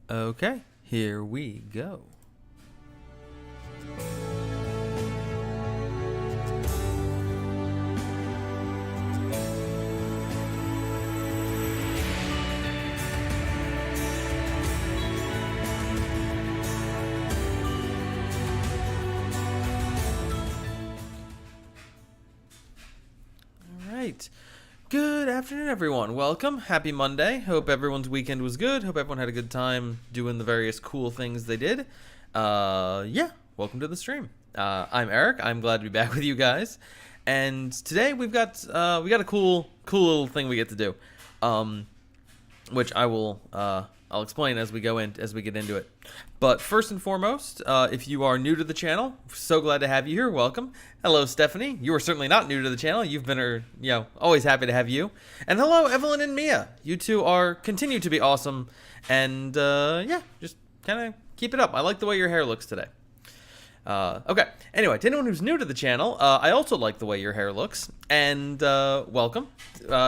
Okay, here we go. All right. Good afternoon, everyone. Welcome. Happy Monday. Hope everyone's weekend was good. Hope everyone had a good time doing the various cool things they did. Welcome to the stream. I'm Eric. I'm glad to be back with you guys. And today we got a cool little thing we get to do, which I'll explain as we get into it. But first and foremost, if you are new to the channel, so glad to have you here. Welcome. Hello, Stephanie. You are certainly not new to the channel. You've been, always happy to have you. And hello, Evelyn and Mia. You two continue to be awesome. And just kind of keep it up. I like the way your hair looks today. Okay. Anyway, to anyone who's new to the channel, I also like the way your hair looks, and welcome.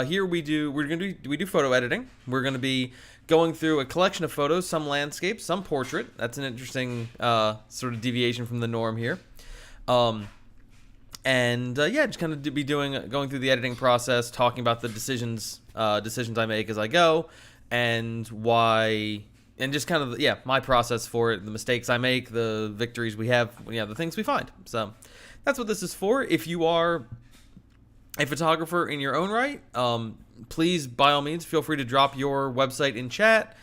Here we do photo editing. We're gonna be going through a collection of photos, some landscape, some portrait. That's an interesting sort of deviation from the norm here. Just kind of be going through the editing process, talking about the decisions I make as I go, and why. And just kind of, my process for it, the mistakes I make, the victories we have, the things we find. So that's what this is for. If you are a photographer in your own right, please, by all means, feel free to drop your website in chat.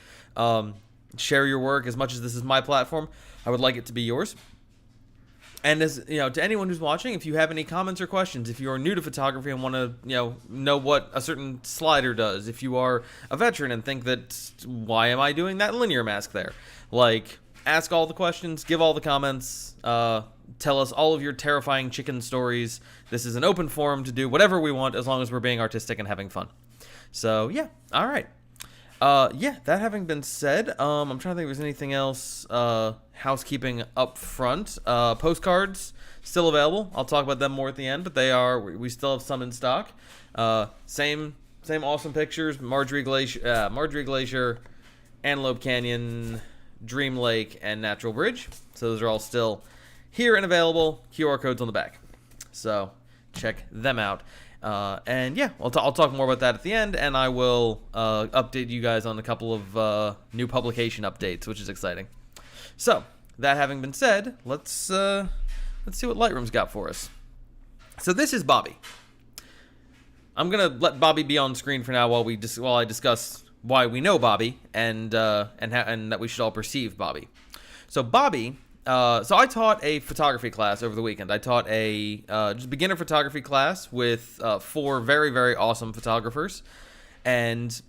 Share your work. As much as this is my platform, I would like it to be yours. And as to anyone who's watching, if you have any comments or questions, if you are new to photography and want to, know what a certain slider does, if you are a veteran and think that, why am I doing that linear mask there? Ask all the questions, give all the comments, tell us all of your terrifying chicken stories. This is an open forum to do whatever we want as long as we're being artistic and having fun. So, all right. That having been said, I'm trying to think if there's anything else housekeeping up front. Postcards still available. I'll talk about them more at the end, but we still have some in stock. Same awesome pictures: Marjorie Glacier, Antelope Canyon, Dream Lake, and Natural Bridge. So those are all still here and available. QR codes on the back. So check them out. I'll talk more about that at the end, and I will update you guys on a couple of new publication updates, which is exciting. So, that having been said, let's see what Lightroom's got for us. So this is Bobby. I'm gonna let Bobby be on screen for now while I discuss why we know Bobby and that we should all perceive Bobby. So Bobby. So I taught a photography class over the weekend. I taught a just beginner photography class with 4 very, very awesome photographers, and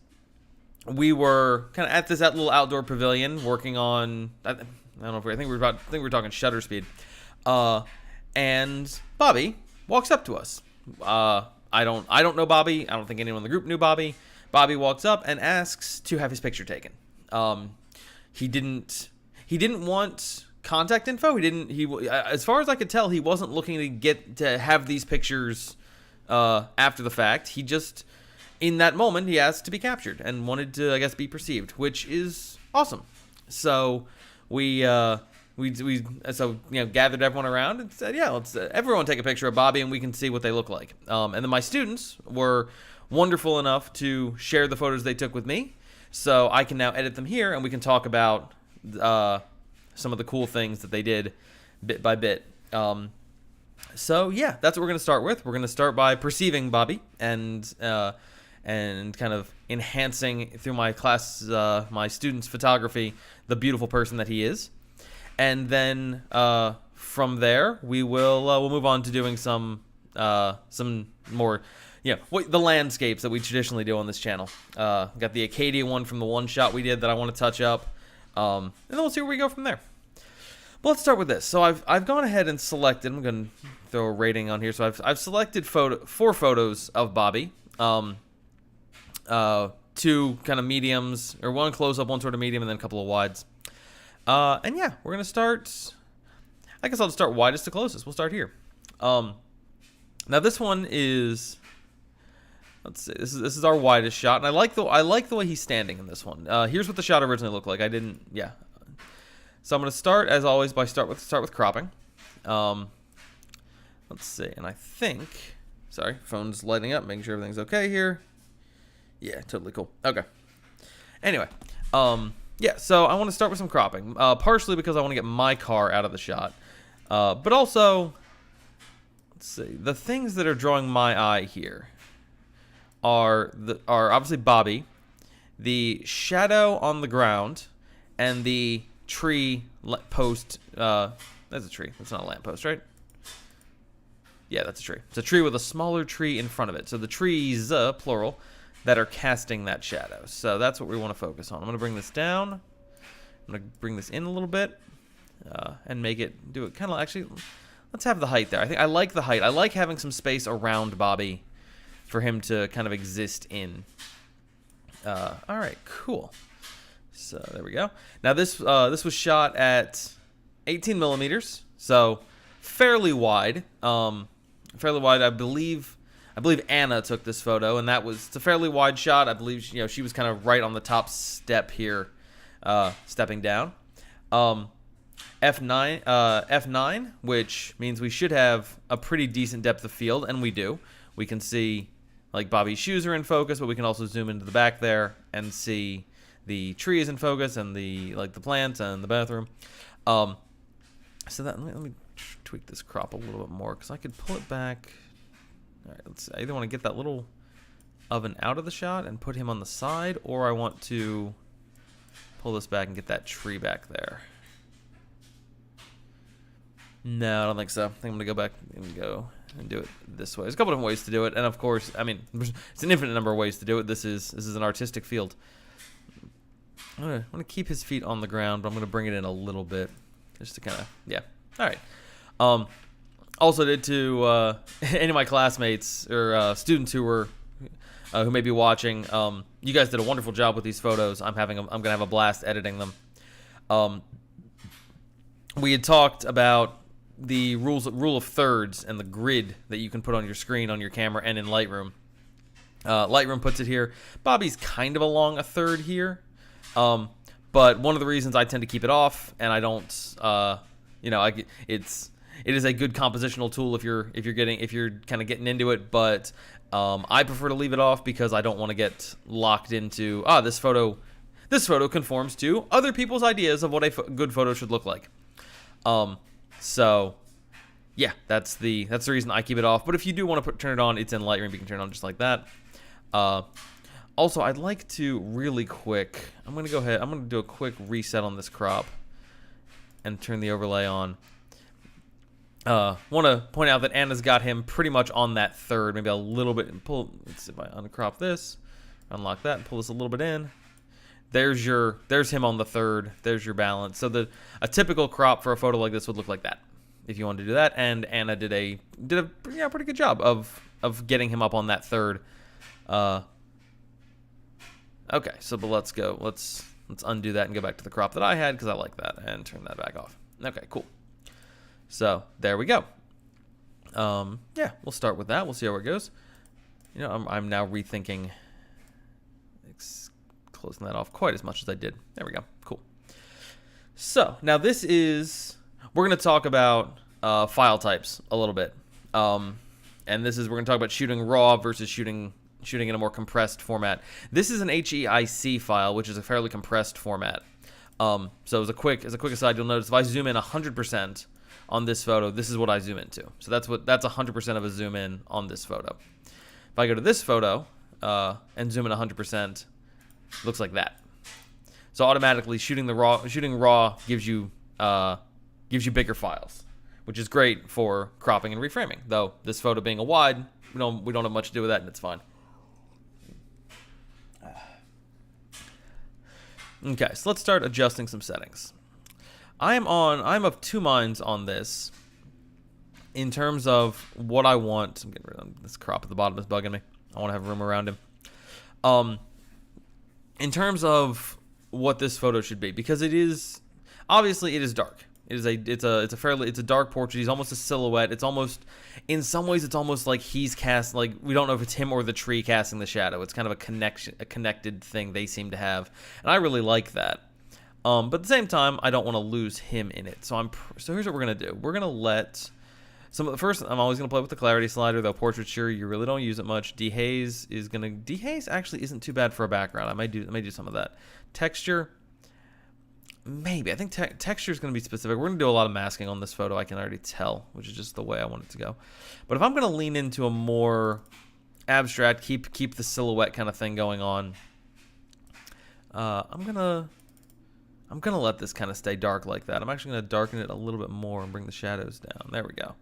we were kind of at this little outdoor pavilion working on. I think we were talking shutter speed, and Bobby walks up to us. I don't know Bobby. I don't think anyone in the group knew Bobby. Bobby walks up and asks to have his picture taken. He didn't want contact info. As far as I could tell, he wasn't looking to have these pictures after the fact. He just, in that moment, he asked to be captured and wanted to, I guess, be perceived, which is awesome. So we gathered everyone around and said, let's everyone take a picture of Bobby and we can see what they look like. And then my students were wonderful enough to share the photos they took with me, so I can now edit them here and we can talk about some of the cool things that they did bit by bit. That's what we're going to start with. We're going to start by perceiving Bobby and kind of enhancing through my class, my students' photography, the beautiful person that he is. And then from there, we'll move on to doing some more, the landscapes that we traditionally do on this channel. Got the Acadia one from the one shot we did that I want to touch up. And then we'll see where we go from there. But let's start with this. So I've gone ahead and selected. I'm going to throw a rating on here. So I've selected 4 photos of Bobby. 2 kind of mediums, or 1 close up, 1 sort of medium, and then a couple of wides. We're gonna start. I guess I'll just start widest to closest. We'll start here. Now this one is let's see. This is our widest shot, and I like the way he's standing in this one. Here's what the shot originally looked like. I didn't, yeah. So I'm gonna start as always by start with cropping. Let's see, and I think, sorry, phone's lighting up, making sure everything's okay here. Yeah, totally cool. Okay. Anyway, yeah, so I want to start with some cropping, partially because I want to get my car out of the shot, but also, let's see, the things that are drawing my eye here are obviously Bobby, the shadow on the ground, and the tree post. That's a tree. That's not a lamppost, right? Yeah, that's a tree. It's a tree with a smaller tree in front of it. So the trees, plural, that are casting that shadow. So that's what we want to focus on. I'm going to bring this down. I'm going to bring this in a little bit and make it do it kind of actually. Let's have the height there. I think I like the height. I like having some space around Bobby for him to kind of exist in. All right, cool. So there we go. Now this was shot at 18 millimeters, so fairly wide. Fairly wide. I believe Anna took this photo, and it's a fairly wide shot. I believe she was kind of right on the top step here, stepping down. F9, which means we should have a pretty decent depth of field, and we do. We can see like Bobby's shoes are in focus, but we can also zoom into the back there and see the tree is in focus and the plants and the bathroom. So that let me tweak this crop a little bit more because I could pull it back. All right, I either want to get that little oven out of the shot and put him on the side, or I want to pull this back and get that tree back there. No, I don't think so. I think I'm gonna go back and do it this way. There's a couple different ways to do it, and of course, I mean, it's an infinite number of ways to do it. This is an artistic field. I'm gonna keep his feet on the ground, but I'm gonna bring it in a little bit, just to kind of, yeah. All right. Also did to any of my classmates or students who may be watching. You guys did a wonderful job with these photos. I'm gonna have a blast editing them. We had talked about the rule of thirds and the grid that you can put on your screen, on your camera, and in Lightroom. Lightroom puts it here. Bobby's kind of along a third here, but one of the reasons I tend to keep it off, and I don't, it is a good compositional tool if you're kind of getting into it, but I prefer to leave it off because I don't want to get locked into this photo conforms to other people's ideas of what a good photo should look like. So yeah, that's the reason I keep it off. But if you do want to turn it on, it's in Lightroom. You can turn it on just like that. Also, I'd like to really quick. I'm gonna go ahead. I'm gonna do a quick reset on this crop and turn the overlay on. Want to point out that Anna's got him pretty much on that third, maybe a little bit. Let's see if I uncrop this, unlock that, and pull this a little bit in. There's him on the third. There's your balance. So a typical crop for a photo like this would look like that, if you wanted to do that. And Anna did a pretty good job of getting him up on that third. Okay, so but let's undo that and go back to the crop that I had because I like that, and turn that back off. Okay, cool. So there we go. Yeah, we'll start with that. We'll see how it goes. I'm now rethinking closing that off quite as much as I did. There we go. Cool. So now we're going to talk about file types a little bit. And we're going to talk about shooting RAW versus shooting in a more compressed format. This is an HEIC file, which is a fairly compressed format. So as a quick aside, you'll notice if I zoom in 100% on this photo, this is what I zoom into. So that's 100% of a zoom in on this photo. If I go to this photo and zoom in 100%, looks like that. So automatically shooting raw gives you bigger files, which is great for cropping and reframing. Though this photo being a wide, we don't have much to do with that, and it's fine. Okay, so let's start adjusting some settings. I'm of two minds on this in terms of what I want. I'm getting rid of this crop at the bottom is bugging me. I want to have room around him. In terms of what this photo should be, because it is dark. It's a dark portrait. He's almost a silhouette. It's almost, in some ways, it's almost like he's cast, like we don't know if it's him or the tree casting the shadow. It's kind of a connected thing they seem to have, and I really like that. But at the same time, I don't want to lose him in it. So here's what we're gonna do. We're gonna let first. I'm always gonna play with the clarity slider, though. Portraiture, you really don't use it much. Dehaze actually isn't too bad for a background. I may do some of that. Texture. Maybe. I think texture is going to be specific. We're going to do a lot of masking on this photo, I can already tell, which is just the way I want it to go. But if I'm going to lean into a more abstract, keep the silhouette kind of thing going on, I'm gonna let this kind of stay dark like that. I'm actually going to darken it a little bit more and bring the shadows down. There we go.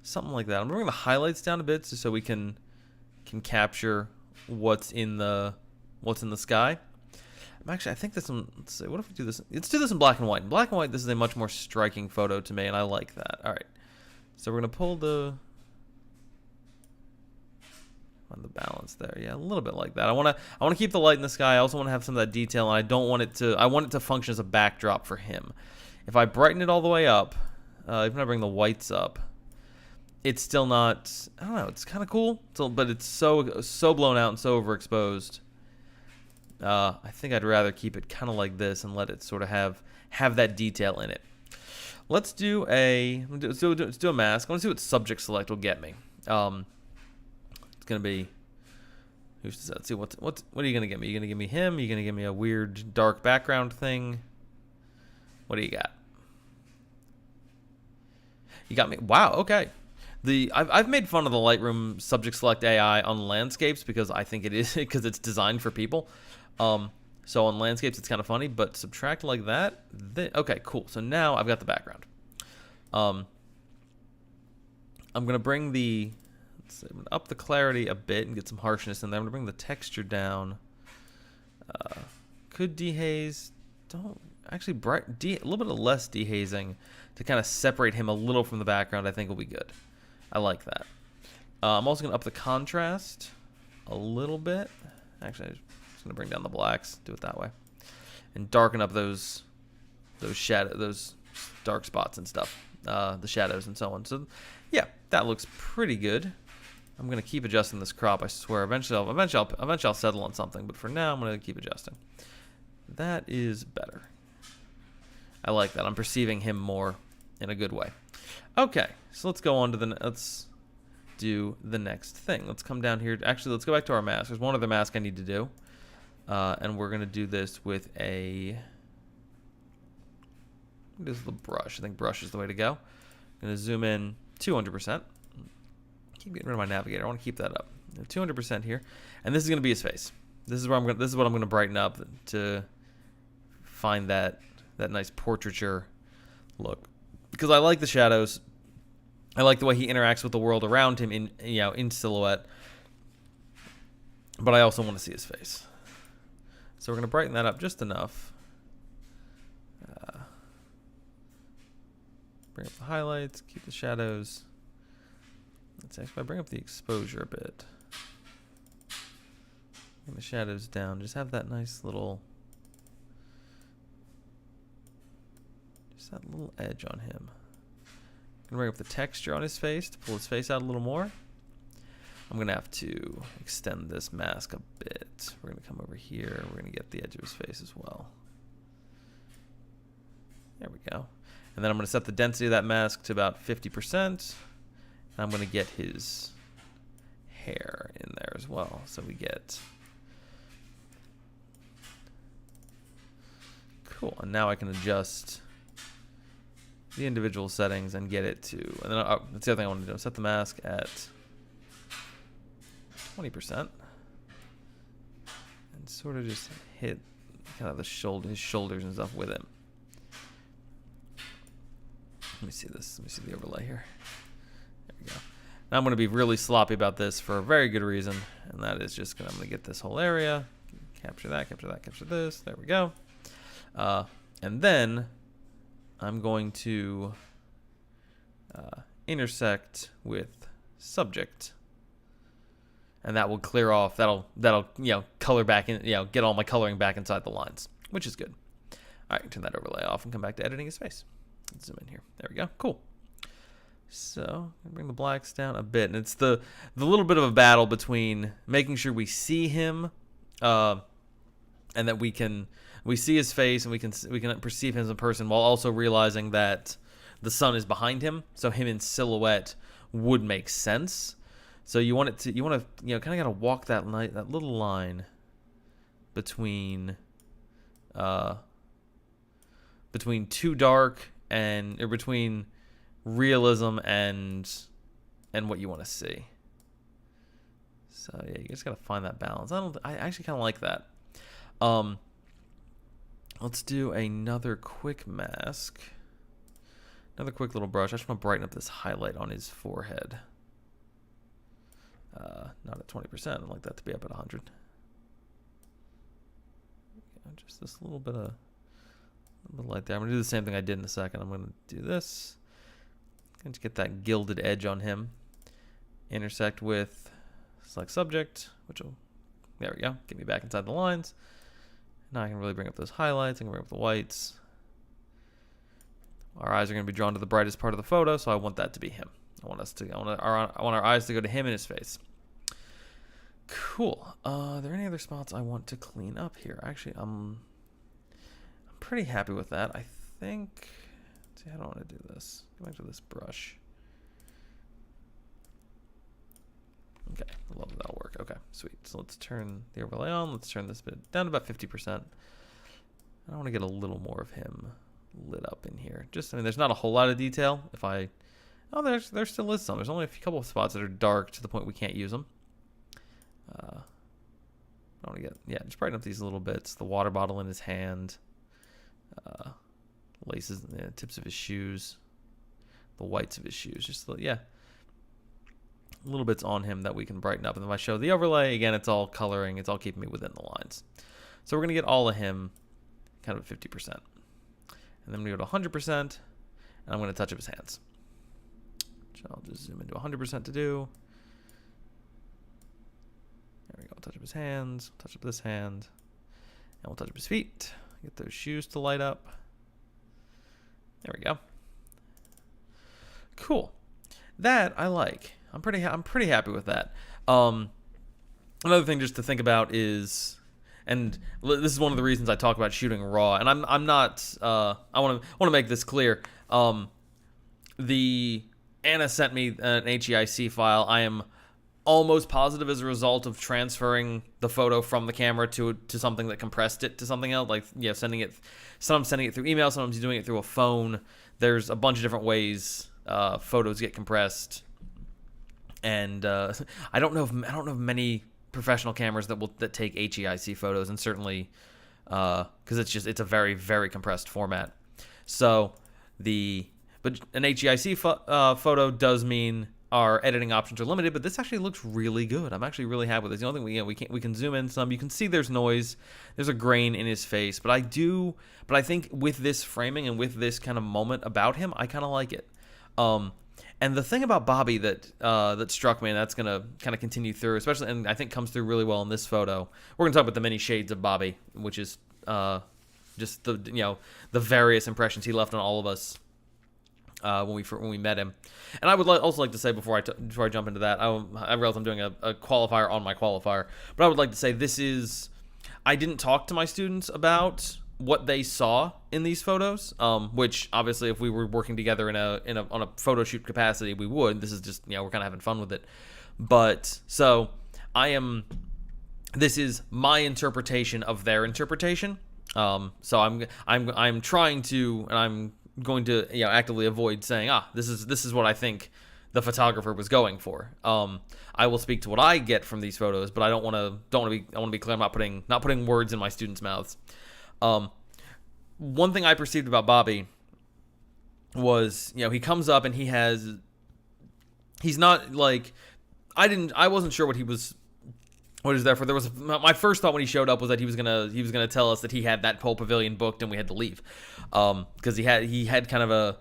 Something like that. I'm going to bring the highlights down a bit just so we can capture what's in the sky. Actually, I think this one, let's see, what if we do this? Let's do this in black and white. In black and white, this is a much more striking photo to me, and I like that. All right. So we're going to pull on the balance there. Yeah, a little bit like that. I want to keep the light in the sky. I also want to have some of that detail, and I want it to function as a backdrop for him. If I brighten it all the way up, even if I bring the whites up, it's still not, I don't know, it's kind of cool, but it's so blown out and so overexposed. I think I'd rather keep it kind of like this and let it sort of have that detail in it. Let's do a mask. I want to see what subject select will get me. It's gonna be, who's that? Let's see what are you gonna give me? Are you gonna give me him? Are you gonna give me a weird dark background thing? What do you got? You got me. Wow. Okay. I've made fun of the Lightroom subject select AI on landscapes because I think because it's designed for people. So on landscapes it's kind of funny, but subtract like that. Okay, cool. So now I've got the background. I'm gonna bring up the clarity a bit and get some harshness in there. I'm gonna bring the texture down. Could dehaze? Don't actually a little bit of less dehazing to kind of separate him a little from the background. I think will be good. I like that. I'm also gonna up the contrast a little bit. Actually, I'm just gonna bring down the blacks. Do it that way, and darken up those dark spots and stuff, the shadows and so on. So, yeah, that looks pretty good. I'm gonna keep adjusting this crop. I swear. Eventually I'll settle on something. But for now, I'm gonna keep adjusting. That is better. I like that. I'm perceiving him more in a good way. Okay, so let's go on to let's do the next thing. Let's come down here. Actually, let's go back to our mask. There's one other mask I need to do. And we're going to do this with this is the brush. I think brush is the way to go. I'm going to zoom in 200%. Keep getting rid of my navigator. I want to keep that up. 200% here. And this is going to be his face. This is what I'm going to brighten up to find that nice portraiture look. Because I like the shadows. I like the way he interacts with the world around him in silhouette. But I also want to see his face. So we're going to brighten that up just enough. Bring up the highlights, keep the shadows. Let's actually bring up the exposure a bit. Bring the shadows down. Just have that nice little, that little edge on him. I'm gonna bring up the texture on his face to pull his face out a little more. I'm gonna have to extend this mask a bit. We're gonna come over here. We're gonna get the edge of his face as well. There we go. And then I'm gonna set the density of that mask to about 50%. And I'm gonna get his hair in there as well. So we get, cool. And now I can adjust the individual settings and get it to, and then that's the other thing I want to do. Set the mask at 20% and sort of just hit kind of his shoulders and stuff with it. Let me see this. Let me see the overlay here. There we go. Now I'm going to be really sloppy about this for a very good reason, and that is just I'm going to get this whole area, capture that, capture this. There we go. And then I'm going to intersect with subject, and that will clear off. That'll color back in, get all my coloring back inside the lines, which is good. All right, turn that overlay off and come back to editing his face. Let's zoom in here. There we go. Cool. So bring the blacks down a bit, and it's the little bit of a battle between making sure we see him, and that we see his face and we can perceive him as a person, while also realizing that the sun is behind him, so him in silhouette would make sense. So you want to kind of gotta walk that little line between too dark or between realism and what you want to see. So yeah, you just gotta find that balance. I actually kind of like that. Let's do another quick mask. Another quick little brush. I just want to brighten up this highlight on his forehead. Not at 20%. I'd like that to be up at 100. Just this little bit of light there. I'm going to do the same thing I did in a second. I'm going to do this. Going to get that gilded edge on him. Intersect with select subject, which will, there we go, get me back inside the lines. Now I can really bring up those highlights. I can bring up the whites. Our eyes are going to be drawn to the brightest part of the photo, so I want that to be him. I want our eyes to go to him in his face. Cool. Are there any other spots I want to clean up here? Actually, I'm pretty happy with that. I think. Let's see, how do I want to do this? Go back to this brush. Okay, I love that'll work. Okay, sweet. So let's turn the overlay on. Let's turn this bit down to about 50%. I want to get a little more of him lit up in here. Just, I mean, there's not a whole lot of detail. There still is some. There's only a couple of spots that are dark to the point we can't use them. I want to just brighten up these little bits. The water bottle in his hand. Laces, tips of his shoes. The whites of his shoes. Just, little bits on him that we can brighten up. And if I show the overlay, again, it's all coloring. It's all keeping me within the lines. So we're going to get all of him kind of at 50%. And then we go to 100%, and I'm going to touch up his hands. So I'll just zoom into 100% to do. There we go. Touch up his hands, touch up this hand, and we'll touch up his feet. Get those shoes to light up. There we go. Cool. That I like. I'm pretty happy with that. Another thing just to think about is, and this is one of the reasons I talk about shooting raw. And I'm not. I want to make this clear. Anna sent me an HEIC file. I am almost positive as a result of transferring the photo from the camera to something that compressed it to something else. Like sending it. Sometimes sending it through email. Sometimes doing it through a phone. There's a bunch of different ways photos get compressed. And I don't know of many professional cameras that take HEIC photos, and certainly because it's a very, very compressed format. So but an HEIC photo does mean our editing options are limited, but this actually looks really good. I'm actually really happy with this. The only thing we can zoom in some. You can see there's noise, there's a grain in his face, but I think with this framing and with this kind of moment about him, I kind of like it. And the thing about Bobby that struck me, and that's gonna kind of continue through, especially, and I think comes through really well in this photo. We're gonna talk about the many shades of Bobby, which is just the various impressions he left on all of us when we met him. And I would also like to say before I jump into that, I realize I'm doing a qualifier on my qualifier, but I would like to say I didn't talk to my students about what they saw in these photos, which obviously if we were working together on a photo shoot capacity, we would. This is just, we're kind of having fun with it. But so this is my interpretation of their interpretation. So I'm trying to, and I'm going to, actively avoid saying, this is what I think the photographer was going for. I will speak to what I get from these photos, but I want to be clear. I'm not putting words in my students' mouths. One thing I perceived about Bobby was, he comes up and he's not like, I wasn't sure what he was there for. My first thought when he showed up was that he was gonna tell us that he had that pole pavilion booked and we had to leave, because he had kind of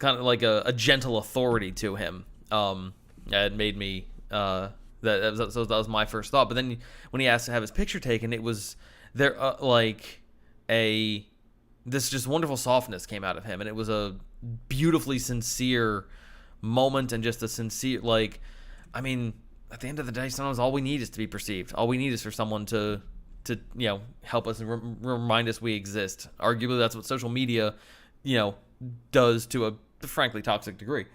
like a gentle authority to him. It made me that was my first thought. But then when he asked to have his picture taken, it was there like this just wonderful softness came out of him, and it was a beautifully sincere moment, and just a sincere, like, I mean, at the end of the day, sometimes all we need is to be perceived. All we need is for someone to help us and remind us we exist. Arguably, that's what social media, does to a frankly toxic degree.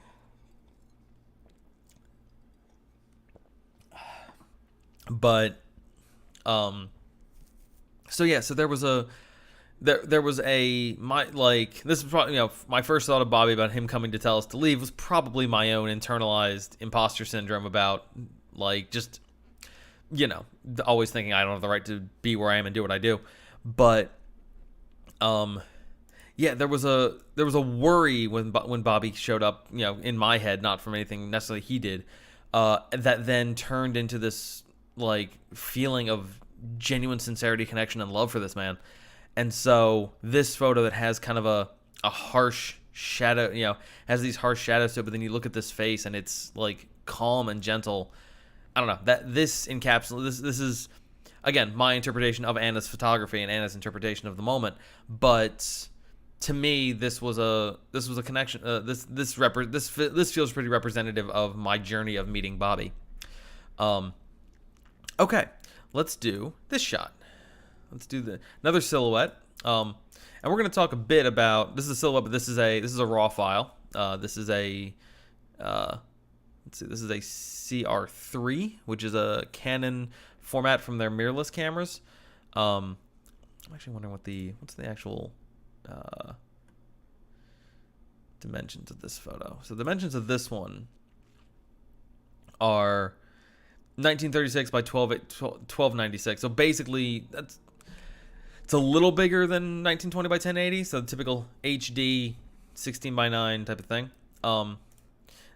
But, so there was this is probably, my first thought of Bobby about him coming to tell us to leave was probably my own internalized imposter syndrome about, just, always thinking I don't have the right to be where I am and do what I do. But, there was a worry when Bobby showed up, in my head, not from anything necessarily he did, that then turned into this, feeling of genuine sincerity, connection, and love for this man. And so this photo that has kind of a harsh shadow, has these harsh shadows to it, but then you look at this face and it's calm and gentle. I don't know, that this encapsulates this is, again, my interpretation of Anna's photography and Anna's interpretation of the moment. But to me, this was a connection. This feels pretty representative of my journey of meeting Bobby. Okay, let's do this shot. Let's do another silhouette. And we're going to talk a bit about, this is a silhouette, but this is a raw file. This is a this is a CR3, which is a Canon format from their mirrorless cameras. I'm actually wondering what's the actual dimensions of this photo. So the dimensions of this one are 1936 by 1296. So basically, it's a little bigger than 1920 by 1080. So the typical HD 16 by 9 type of thing.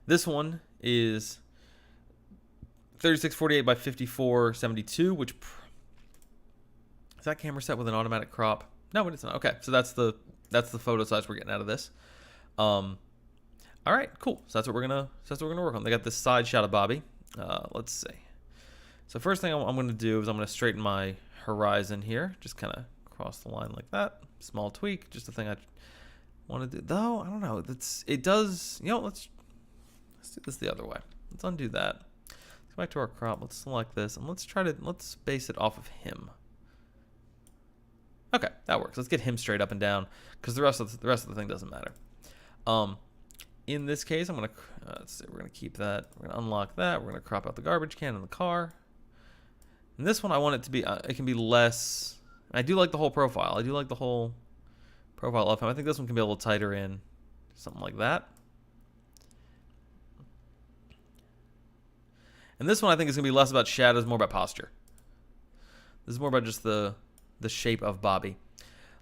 This one is 3648 by 5472, which is that camera set with an automatic crop? No, it's not. Okay, so that's the photo size we're getting out of this. All right, cool. So that's what we're gonna work on. They got this side shot of Bobby. Let's see. So first thing I'm going to do is I'm going to straighten my horizon here. Just kind of cross the line like that. Small tweak. Just a thing I want to do. Though, I don't know. It does, let's do this the other way. Let's undo that. Let's go back to our crop. Let's select this. And let's base it off of him. Okay, that works. Let's get him straight up and down, because the rest of the thing doesn't matter. In this case, I'm going to, let's see, we're going to keep that. We're going to unlock that. We're going to crop out the garbage can in the car. And this one, I want it to be, it can be less. I do like the whole profile. I do like the whole profile of him. I think this one can be a little tighter in, something like that. And this one, I think, is going to be less about shadows, more about posture. This is more about just the shape of Bobby.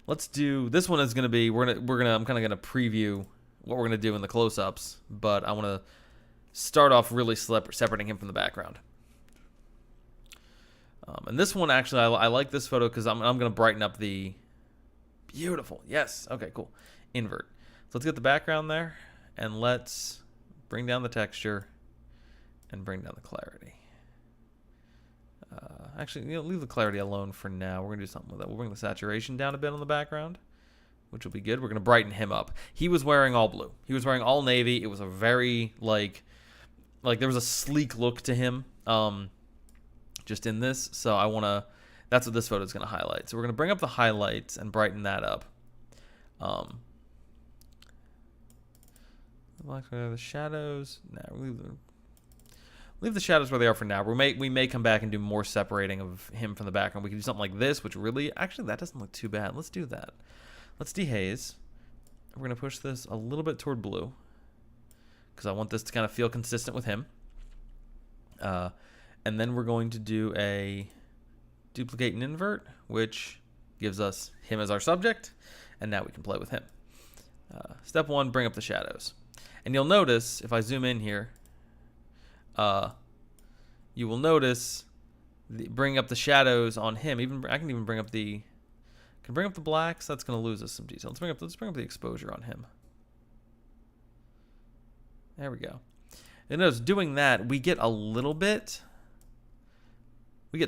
Let's do, this one is going to be, I'm kind of going to preview what we're going to do in the close-ups, but I want to start off really separating him from the background. And this one, actually, I like this photo because I'm going to brighten up the, beautiful, yes, okay, cool, invert. So let's get the background there, and let's bring down the texture and bring down the clarity. Actually, leave the clarity alone for now. We're going to do something with that. We'll bring the saturation down a bit on the background, which will be good. We're going to brighten him up. He was wearing all blue. He was wearing all navy. It was a very, there was a sleek look to him just in this. So that's what this photo is going to highlight. So we're going to bring up the highlights and brighten that up. The shadows. No, leave the shadows where they are for now. We may come back and do more separating of him from the background. We can do something like this, which really, actually, that doesn't look too bad. Let's do that. Let's dehaze. We're going to push this a little bit toward blue, because I want this to kind of feel consistent with him. And then we're going to do a duplicate and invert, which gives us him as our subject, and now we can play with him. Step one, bring up the shadows. And you'll notice, if I zoom in here, you will notice bring up the shadows on him. I can even bring up the blacks. That's going to lose us some detail. Let's bring up the exposure on him. There we go. And notice doing that, we get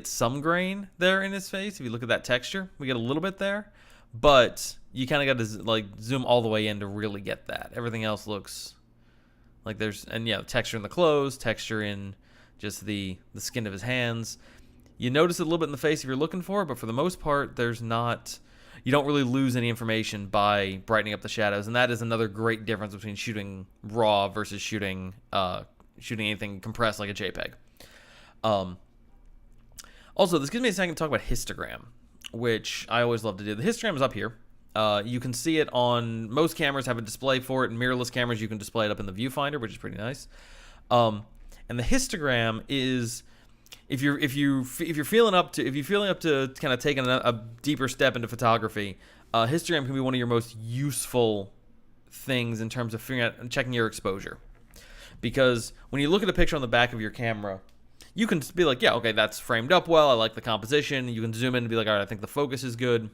some grain there in his face. If you look at that texture, we get a little bit there, but you kind of got to like zoom all the way in to really get that. Everything else looks like there's, and yeah, texture in the clothes, texture in just the skin of his hands. You notice it a little bit in the face if you're looking for it, but for the most part, there's not. You don't really lose any information by brightening up the shadows, and that is another great difference between shooting RAW versus shooting anything compressed like a JPEG. Also, this gives me a second to talk about histogram, which I always love to do. The histogram is up here. You can see it on most cameras have a display for it. In mirrorless cameras, you can display it up in the viewfinder, which is pretty nice. And the histogram is if you're feeling up to kind of taking a deeper step into photography, histogram can be one of your most useful things in terms of figuring out and checking your exposure. Because when you look at a picture on the back of your camera, you can be like, yeah, okay, that's framed up well. I like the composition. You can zoom in and be like, all right, I think the focus is good.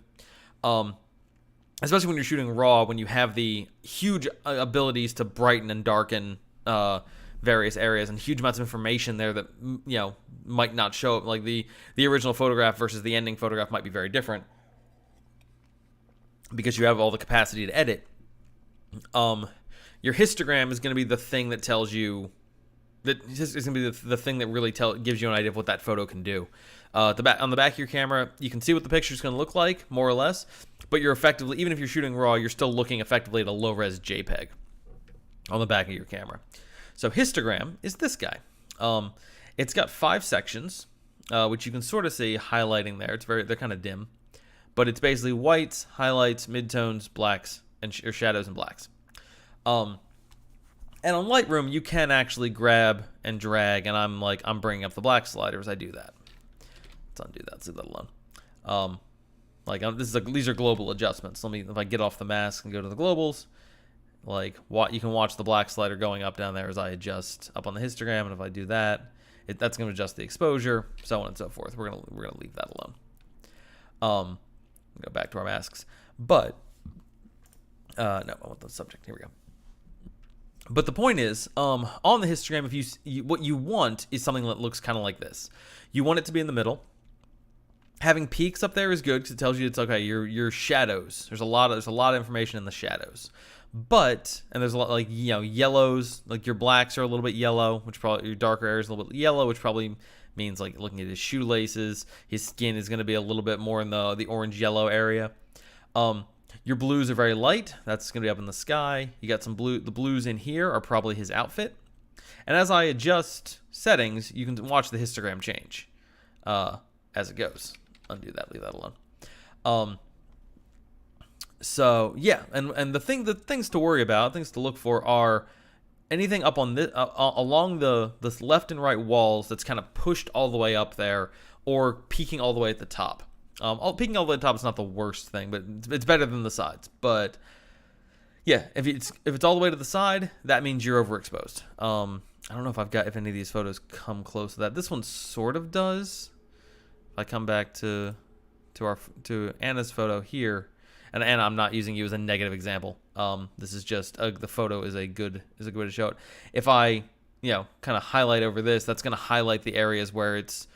Especially when you're shooting RAW, when you have the huge abilities to brighten and darken various areas and huge amounts of information there that, you know, might not show up. Like the original photograph versus the ending photograph might be very different because you have all the capacity to edit. Your histogram is going to be the thing that tells you that is going to be the thing that really gives you an idea of what that photo can do. On the back of your camera, you can see what the picture is going to look like, more or less, but you're effectively, even if you're shooting RAW, you're still looking effectively at a low-res JPEG on the back of your camera. So histogram is this guy. It's got 5 sections, which you can sort of see highlighting there. They're kind of dim, but it's basically whites, highlights, midtones, blacks, or shadows and blacks. And on Lightroom, you can actually grab and drag, and I'm bringing up the black slider as I do that. Let's undo that. Let's leave that alone. These are global adjustments. If I get off the mask and go to the globals, you can watch the black slider going up down there as I adjust up on the histogram, and if I do that, that's going to adjust the exposure, so on and so forth. We're gonna leave that alone. Go back to our masks, but no, I want the subject. Here we go. But the point is, on the histogram, if what you want is something that looks kind of like this. You want it to be in the middle. Having peaks up there is good because it tells you it's okay. Your shadows. There's a lot of information in the shadows. But there's a lot like yellows. Like your blacks are a little bit yellow, which probably your darker areas a little bit yellow, which probably means like looking at his shoelaces. His skin is going to be a little bit more in the orange yellow area. Your blues are very light. That's going to be up in the sky. You got some blue. The blues in here are probably his outfit. And as I adjust settings, you can watch the histogram change as it goes. Undo that. Leave that alone. So yeah, and the things to worry about, things to look for are anything up on this along the left and right walls that's kind of pushed all the way up there or peaking all the way at the top. Peeking all the way at the top is not the worst thing, but it's better than the sides. But yeah, if it's all the way to the side, that means you're overexposed. I don't know if any of these photos come close to that. This one sort of does. If I come back to Anna's photo here, and Anna, I'm not using you as a negative example. This is just the photo is a good way to show it. If I kind of highlight over this, that's going to highlight the areas where it's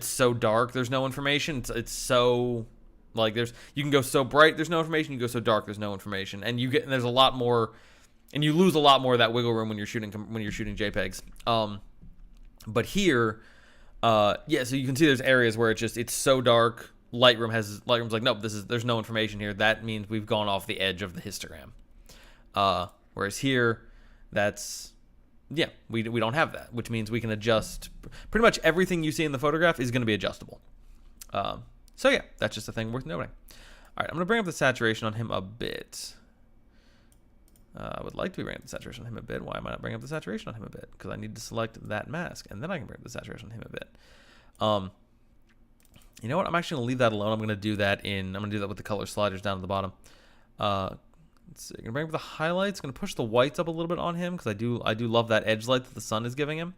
so dark there's no information. It's so like you can go so bright there's no information, you go so dark there's no information, and there's a lot more, and you lose a lot more of that wiggle room when you're shooting JPEGs. But here, so you can see there's areas where it's so dark. Lightroom's like, nope, there's no information here. That means we've gone off the edge of the histogram. Whereas here, we don't have that, which means we can adjust. Pretty much everything you see in the photograph is going to be adjustable. So yeah, that's just a thing worth noting. All right, I'm going to bring up the saturation on him a bit. I would like to bring up the saturation on him a bit. Why am I not bringing up the saturation on him a bit? Because I need to select that mask, and then I can bring up the saturation on him a bit. You know what? I'm actually going to leave that alone. I'm going to do that with the color sliders down at the bottom. Let's see. I'm going to bring up the highlights. Going to push the whites up a little bit on him because I do love that edge light that the sun is giving him.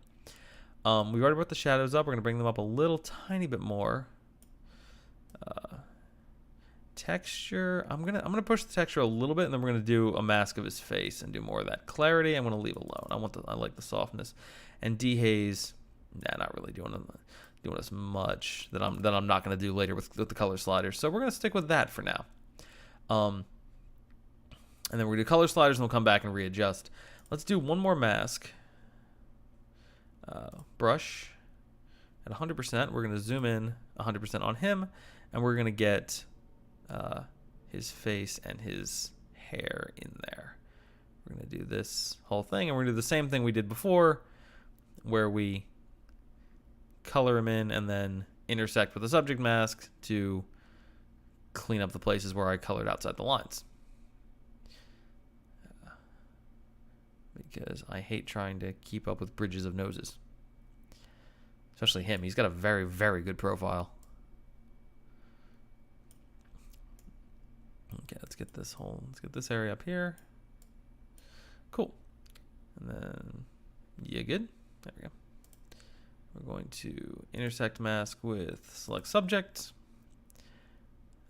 We've already brought the shadows up. We're going to bring them up a little tiny bit more. Texture. I'm gonna push the texture a little bit, and then we're gonna do a mask of his face and do more of that clarity. I'm gonna leave alone. I like the softness, and dehaze. Nah, not really doing as much that I'm not gonna do later with the color sliders. So we're gonna stick with that for now. And then we're going to do color sliders, and we'll come back and readjust. Let's do one more mask. Brush at 100%. We're going to zoom in 100% on him, and we're going to get his face and his hair in there. We're going to do this whole thing, and we're going to do the same thing we did before, where we color him in and then intersect with the subject mask to clean up the places where I colored outside the lines. Because I hate trying to keep up with bridges of noses. Especially him. He's got a very, very good profile. Okay, let's get this area up here. Cool. And then, yeah, good. There we go. We're going to intersect mask with select subject.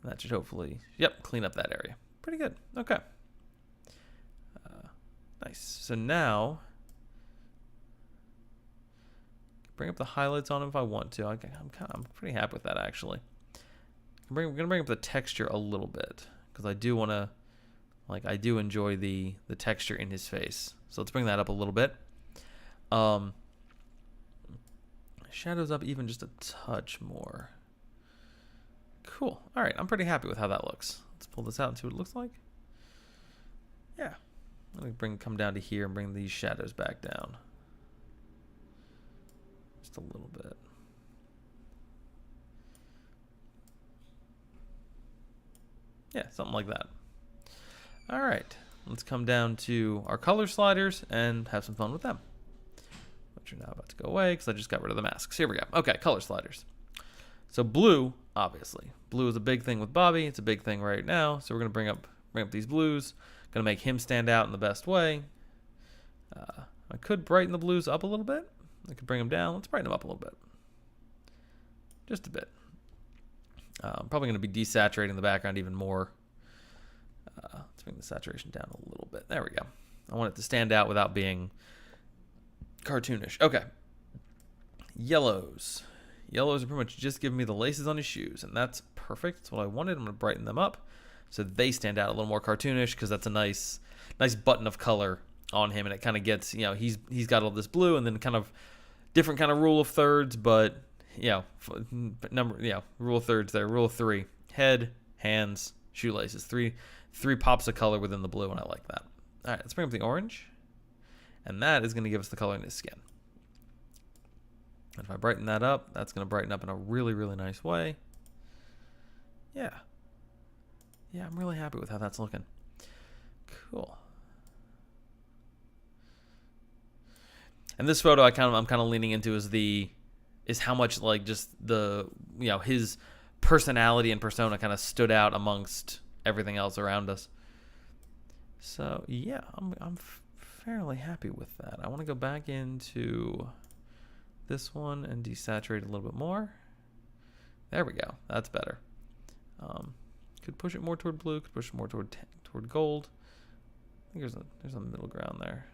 That should hopefully, yep, clean up that area. Pretty good. Okay. Nice. So now, bring up the highlights on him if I want to. I'm pretty happy with that, actually. We're going to bring up the texture a little bit, because I do want to, I do enjoy the texture in his face. So let's bring that up a little bit. Shadows up even just a touch more. Cool. All right, I'm pretty happy with how that looks. Let's pull this out and see what it looks like. Yeah. Let me come down to here and bring these shadows back down. Just a little bit. Yeah, something like that. All right, let's come down to our color sliders and have some fun with them. Which are now about to go away because I just got rid of the masks. Here we go. Okay, color sliders. So blue, obviously. Blue is a big thing with Bobby. It's a big thing right now. So we're going to bring up these blues. Going to make him stand out in the best way. I could brighten the blues up a little bit. I could bring them down. Let's brighten them up a little bit. Just a bit. I'm probably going to be desaturating the background even more. Let's bring the saturation down a little bit. There we go. I want it to stand out without being cartoonish. Okay. Yellows. Yellows are pretty much just giving me the laces on his shoes, and that's perfect. That's what I wanted. I'm going to brighten them up so they stand out a little more cartoonish, because that's a nice button of color on him, and it kind of gets, he's got all this blue and then kind of different kind of rule of thirds, but rule of thirds there. Rule of three: head, hands, shoelaces. Three pops of color within the blue, and I like that. All right, let's bring up the orange, and that is going to give us the color in his skin. And if I brighten that up, that's going to brighten up in a really, really nice way. Yeah. Yeah, I'm really happy with how that's looking. Cool. And this photo I'm kind of leaning into is how much just the his personality and persona kind of stood out amongst everything else around us. So yeah, I'm fairly happy with that. I want to go back into this one and desaturate a little bit more. There we go. That's better. Could push it more toward blue. Could push it more toward gold. I think there's a middle ground there.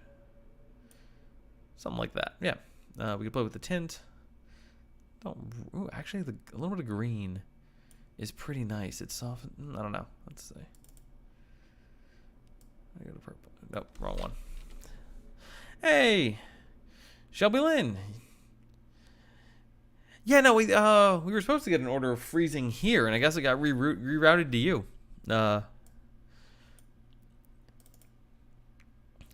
Something like that. Yeah. We could play with the tint. Actually, a little bit of green is pretty nice. It's soft. I don't know. Let's see. I go to purple. Nope, wrong one. Hey, Shelby Lynn. Yeah, no, we were supposed to get an order of freezing here, and I guess it got rerouted to you. I'm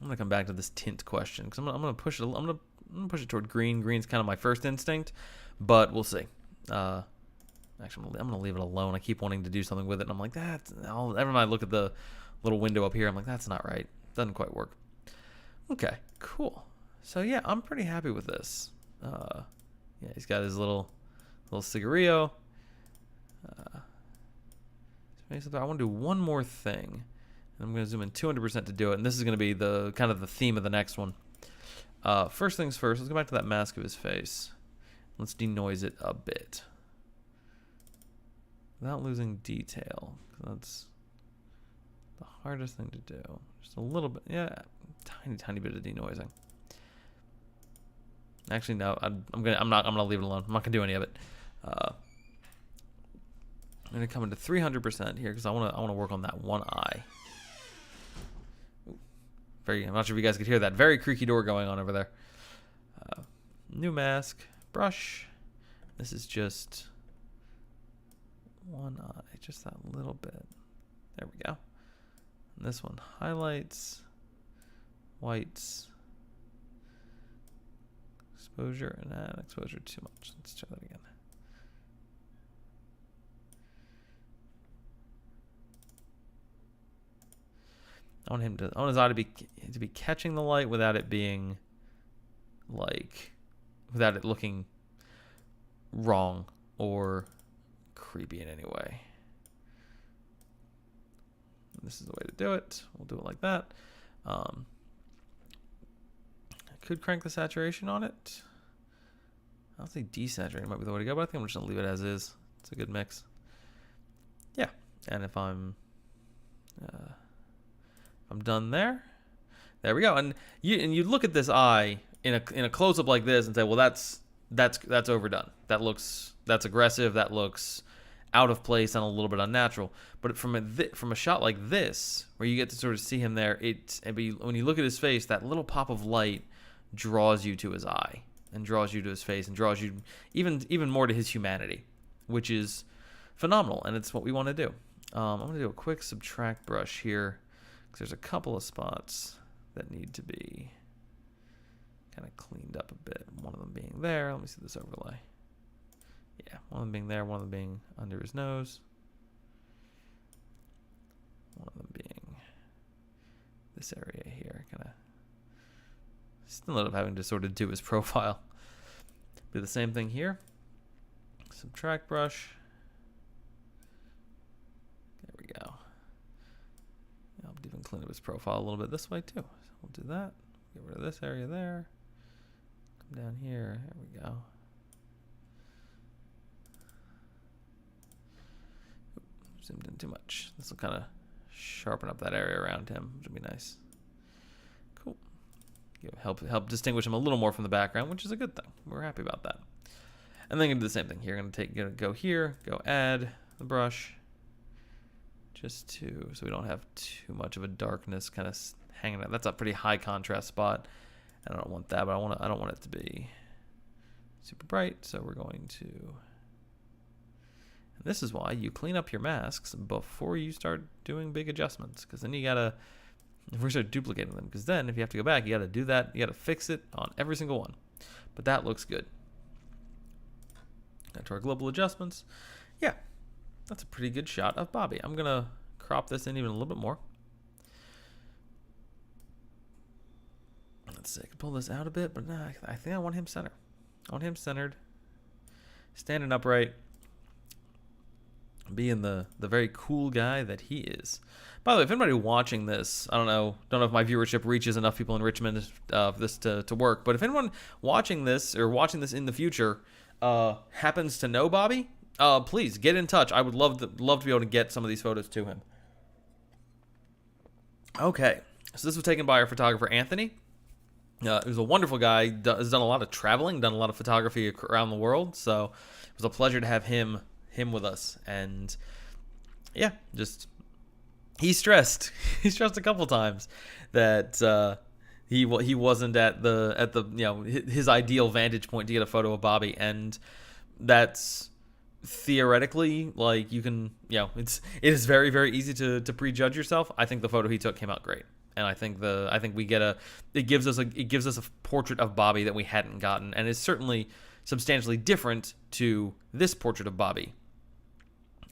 gonna come back to this tint question because I'm gonna push it. I'm gonna push it toward green. Green's kind of my first instinct, but we'll see. Actually, I'm gonna leave it alone. I keep wanting to do something with it, and I'm like, every time I look at the little window up here, I'm like, that's not right. Doesn't quite work. Okay, cool. So yeah, I'm pretty happy with this. Yeah, he's got his little cigarillo. I want to do one more thing. I'm going to zoom in 200% to do it, and this is going to be the kind of the theme of the next one. First things first, let's go back to that mask of his face. Let's denoise it a bit without losing detail. That's the hardest thing to do. Just a little bit, yeah, tiny bit of denoising. Actually, no, I'm gonna leave it alone. I'm not gonna do any of it. I'm gonna come into 300% here because I wanna work on that one eye. I'm not sure if you guys could hear that very creaky door going on over there. New mask, brush. This is just one eye, just that little bit. There we go. And this one, highlights, whites, exposure, and exposure too much. Let's try that again. I want his eye to be catching the light without it being without it looking wrong or creepy in any way. This is the way to do it. We'll do it like that. I could crank the saturation on it. I don't think desaturating might be the way to go, but I think I'm just gonna leave it as is. It's a good mix. Yeah, and if I'm done there we go. And you look at this eye in a close up like this and say, well, that's overdone. That's aggressive. That looks out of place and a little bit unnatural. But from a shot like this, where you get to sort of see him there, when you look at his face, that little pop of light draws you to his eye and draws you to his face and draws you even more to his humanity, which is phenomenal. And it's what we want to do. I'm going to do a quick subtract brush here because there's a couple of spots that need to be kind of cleaned up a bit. One of them being there. Let me see this overlay. Yeah, one of them being there, one of them being under his nose. One of them being this area here. Kind of still end up having to sort of do his profile. Do the same thing here. Subtract brush. There we go. I'll even clean up his profile a little bit this way too. So we'll do that. Get rid of this area there. Come down here. There we go. Zoomed in too much. This will kind of sharpen up that area around him, which will be nice. Cool. Help distinguish him a little more from the background, which is a good thing. We're happy about that. And then I'm gonna do the same thing here. I'm gonna go here, go add the brush, just so we don't have too much of a darkness kind of hanging out. That's a pretty high contrast spot. I don't want that, but I don't want it to be super bright. So we're going to. And this is why you clean up your masks before you start doing big adjustments, because then you gotta. If we start duplicating them, because then if you have to go back, you gotta do that. You gotta fix it on every single one. But that looks good. Now to our global adjustments. Yeah, that's a pretty good shot of Bobby. I'm gonna crop this in even a little bit more. Let's see, I can pull this out a bit, but nah, I think I want him center. I want him centered, standing upright, being the very cool guy that he is. By the way, if anybody watching this, I don't know if my viewership reaches enough people in Richmond for this to work, but if anyone watching this or watching this in the future happens to know Bobby, please get in touch. I would love to be able to get some of these photos to him. Okay, so this was taken by our photographer Anthony. He was a wonderful guy. Has done a lot of traveling, done a lot of photography around the world. So it was a pleasure to have him with us. And yeah, just he's stressed. He stressed a couple times that he wasn't at the his ideal vantage point to get a photo of Bobby, and that's theoretically like you can it is very, very easy to prejudge yourself. I think the photo he took came out great. And I think it gives us a portrait of Bobby that we hadn't gotten, and is certainly substantially different to this portrait of Bobby.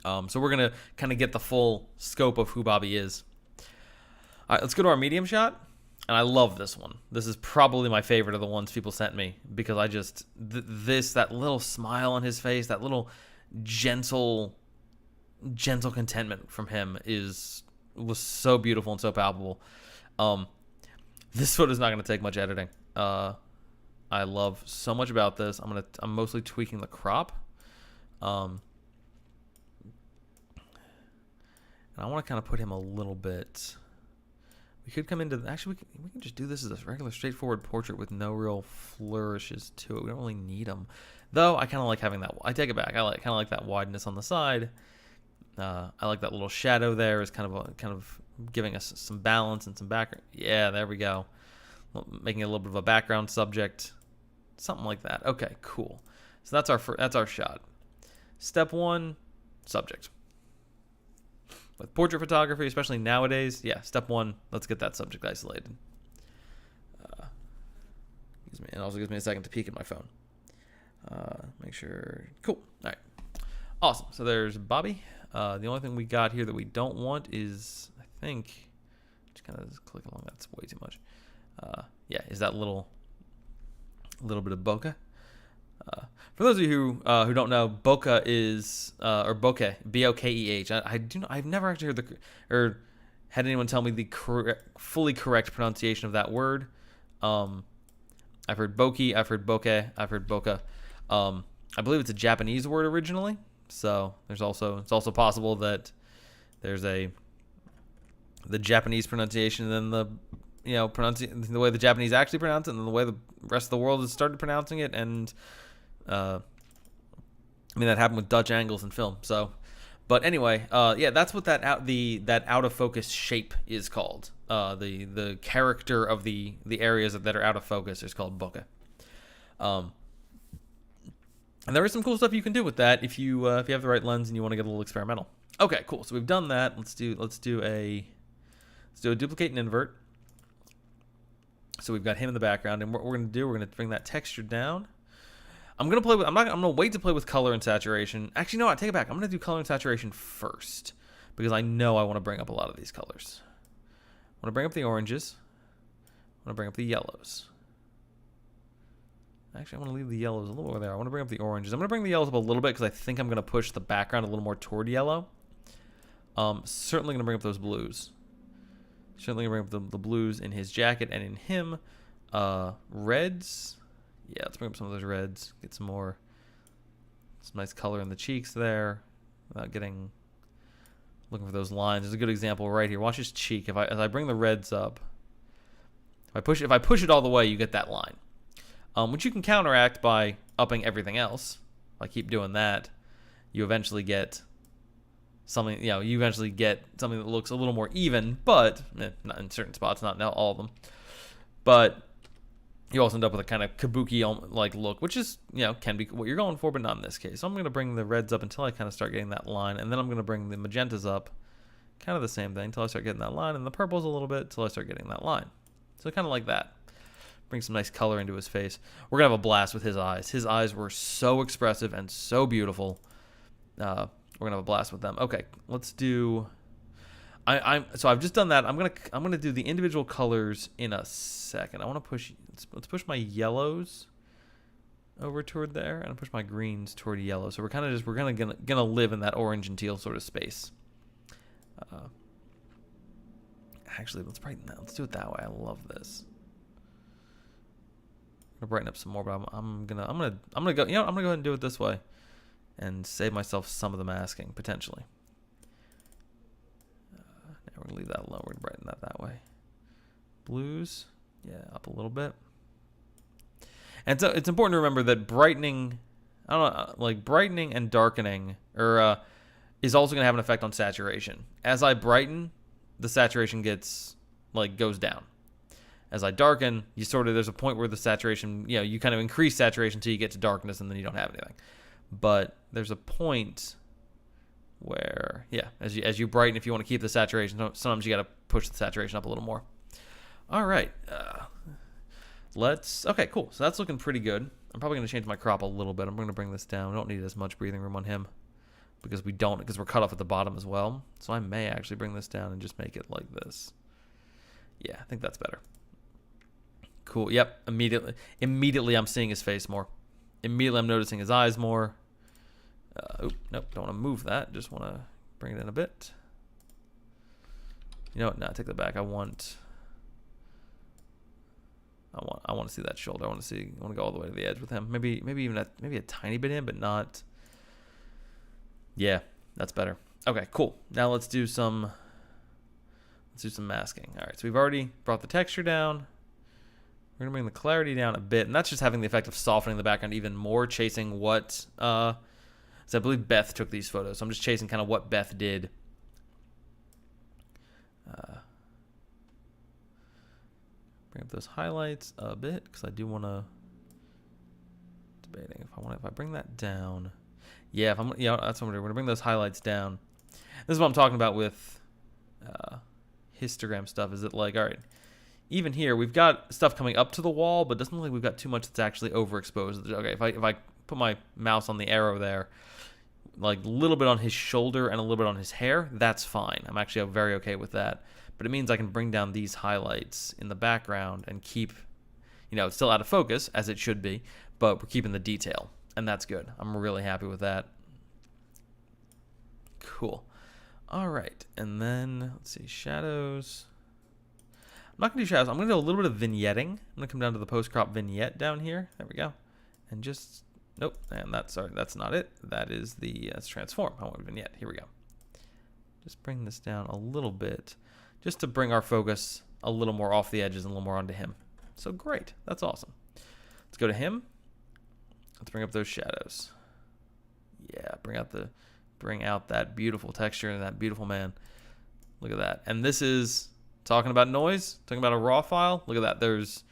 So we're gonna kind of get the full scope of who Bobby is. All right, let's go to our medium shot, and I love this one. This is probably my favorite of the ones people sent me, because I just that little smile on his face, that little gentle contentment from him was so beautiful and so palpable. This photo is not going to take much editing. I love so much about this. I'm mostly tweaking the crop. And I want to kind of put him a little bit. We could come into actually we can just do this as a regular straightforward portrait with no real flourishes to it. We don't really need them, though. I kind of like having that. I take it back. I kind of like that wideness on the side. I like that little shadow there. Is kind of giving us some balance and some background. Yeah, there we go. Making it a little bit of a background subject, something like that. Okay, cool. So that's our shot. Step 1, subject. With portrait photography, especially nowadays, yeah, step 1, let's get that subject isolated. It also gives me a second to peek at my phone. Make sure. Cool. All right. Awesome. So there's Bobby. The only thing we got here that we don't want is, I think, just kind of click along. That's way too much. Yeah, is that little bit of bokeh. For those of you who don't know, bokeh is or bokeh, B-O-K-E-H. I've never actually heard had anyone tell me the fully correct pronunciation of that word. I've heard bokeh, I've heard bokeh, I've heard bokeh. I believe it's a Japanese word originally, so it's also possible that there's the Japanese pronunciation and then the way the Japanese actually pronounce it, and then the way the rest of the world has started pronouncing it, and that happened with Dutch angles in film. So, but anyway, yeah, that's what that out of focus shape is called. The character of the areas that are out of focus is called bokeh. And there is some cool stuff you can do with that if you have the right lens and you want to get a little experimental. Okay, cool. So we've done that. Let's do a duplicate and invert. So we've got him in the background, and what we're going to do, we're going to bring that texture down. I'm going to wait to play with color and saturation. Actually, no, I take it back. I'm going to do color and saturation first because I know I want to bring up a lot of these colors. I want to bring up the oranges. I want to bring up the yellows. Actually, I want to leave the yellows a little over there. I want to bring up the oranges. I'm going to bring the yellows up a little bit because I think I'm going to push the background a little more toward yellow. Certainly going to bring up those blues. Certainly going to bring up the blues in his jacket and in him. Reds. Yeah, let's bring up some of those reds. Get some nice color in the cheeks there without looking for those lines. There's a good example right here. Watch his cheek. As I bring the reds up, if I push it all the way, you get that line. Which you can counteract by upping everything else. If I keep doing that, you eventually get something. That looks a little more even, but not in certain spots, not all of them. But you also end up with a kind of kabuki like look, which is can be what you're going for, but not in this case. So I'm going to bring the reds up until I kind of start getting that line, and then I'm going to bring the magentas up, kind of the same thing, until I start getting that line, and the purples a little bit until I start getting that line. So kind of like that. Bring some nice color into his face. We're going to have a blast with his eyes. His eyes were so expressive and so beautiful. We're going to have a blast with them. Okay, let's do... So I've just done that. I'm gonna do the individual colors in a second. I want to let's push my yellows over toward there, and I'll push my greens toward yellow. So we're gonna live in that orange and teal sort of space. Actually, let's do it that way. I love this. I'm gonna brighten up some more, but I'm gonna go. I'm gonna go ahead and do it this way, and save myself some of the masking potentially. We're going to leave that alone. We're going to brighten that way. Blues, yeah, up a little bit. And so it's important to remember that brightening and darkening is also going to have an effect on saturation. As I brighten, the saturation goes down. As I darken, there's a point where the saturation, you kind of increase saturation until you get to darkness, and then you don't have anything. But there's a point where, as you brighten, if you want to keep the saturation, sometimes you got to push the saturation up a little more. All right. Okay, cool. So that's looking pretty good. I'm probably going to change my crop a little bit. I'm going to bring this down. We don't need as much breathing room on him because we're cut off at the bottom as well. So I may actually bring this down and just make it like this. Yeah, I think that's better. Cool. Yep. Immediately I'm seeing his face more. Immediately I'm noticing his eyes more. Nope, don't want to move that. Just want to bring it in a bit. You know what? No, take that back. I want to see that shoulder. I want to go all the way to the edge with him. Maybe even a tiny bit in, but not. Yeah, that's better. Okay, cool. Now let's do some masking. All right, so we've already brought the texture down. We're gonna bring the clarity down a bit, and that's just having the effect of softening the background even more, chasing what. because I believe Beth took these photos. So I'm just chasing kind of what Beth did. Bring up those highlights a bit because I do want to. Debating if I bring that down. Yeah, that's what I'm gonna do. We're gonna bring those highlights down. This is what I'm talking about with histogram stuff. Is it like, all right, even here we've got stuff coming up to the wall, but it doesn't look like we've got too much that's actually overexposed. Okay, if I put my mouse on the arrow there, like a little bit on his shoulder and a little bit on his hair, that's fine. I'm actually very okay with that. But it means I can bring down these highlights in the background and keep, it's still out of focus as it should be, but we're keeping the detail, and that's good. I'm really happy with that. Cool. All right, and then let's see, shadows. I'm not gonna do shadows. I'm gonna do a little bit of vignetting. I'm gonna come down to the post-crop vignette down here. There we go. And just, nope, and that's not it. That is that's transform. I want vignette. Here we go. Just bring this down a little bit, just to bring our focus a little more off the edges and a little more onto him. So great, that's awesome. Let's go to him. Let's bring up those shadows. Yeah, bring out that beautiful texture and that beautiful man. Look at that. And this is talking about noise, talking about a raw file. Look at that. There's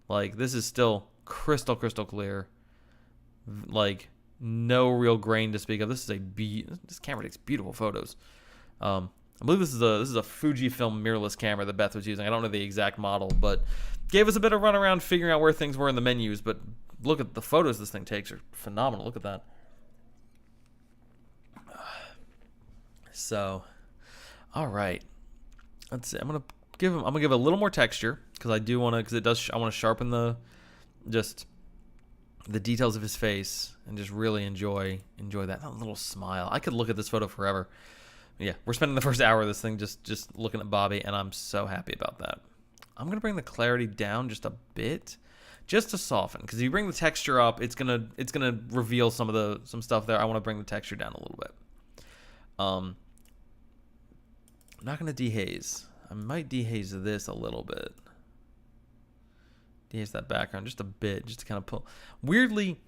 this is still crystal clear. Like no real grain to speak of. This camera takes beautiful photos. I believe this is a Fujifilm mirrorless camera that Beth was using. I don't know the exact model, but gave us a bit of run around figuring out where things were in the menus. But look at the photos this thing takes are phenomenal. Look at that. So, all right. Let's see. I'm gonna give a little more texture because I do want to I want to sharpen the details of his face and just really enjoy that little smile. I could look at this photo forever. Yeah, we're spending the first hour of this thing just looking at Bobby, and I'm so happy about that. I'm gonna bring the clarity down just a bit, just to soften. Because if you bring the texture up, it's gonna reveal some stuff there. I want to bring the texture down a little bit. I'm not gonna dehaze. I might dehaze this a little bit. Dehaze that background just a bit, just to kind of pull. Weirdly,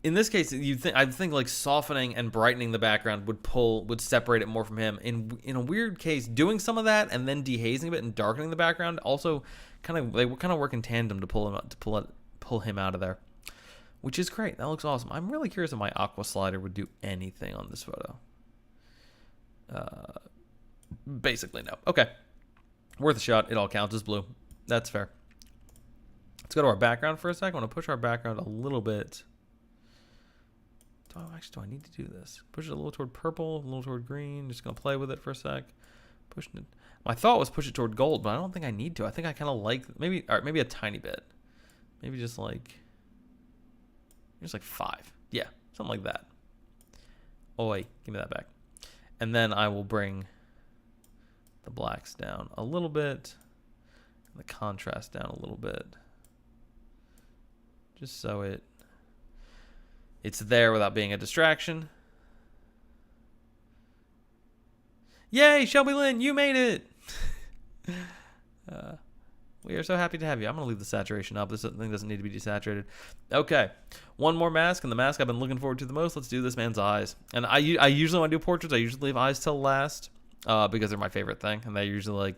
in this case, I think like softening and brightening the background would separate it more from him. In a weird case, doing some of that and then dehazing a bit and darkening the background also they work in tandem to pull him out of there, which is great. That looks awesome. I'm really curious if my aqua slider would do anything on this photo. Basically no. Okay, worth a shot. It all counts as blue. That's fair. Let's go to our background for a second. I want to push our background a little bit. Do I need to do this? Push it a little toward purple, a little toward green. Just gonna play with it for a sec. Pushing it. My thought was push it toward gold, but I don't think I need to. I think I kind of like maybe a tiny bit. Maybe just like 5. Yeah, something like that. Oi, give me that back. And then I will bring the blacks down a little bit, and the contrast down a little bit, just so it's there without being a distraction. Yay, Shelby Lynn, you made it! We are so happy to have you. I'm going to leave the saturation up. This thing doesn't need to be desaturated. Okay, one more mask, and the mask I've been looking forward to the most. Let's do this man's eyes. And I usually, when I do portraits, I usually leave eyes till last because they're my favorite thing. And they usually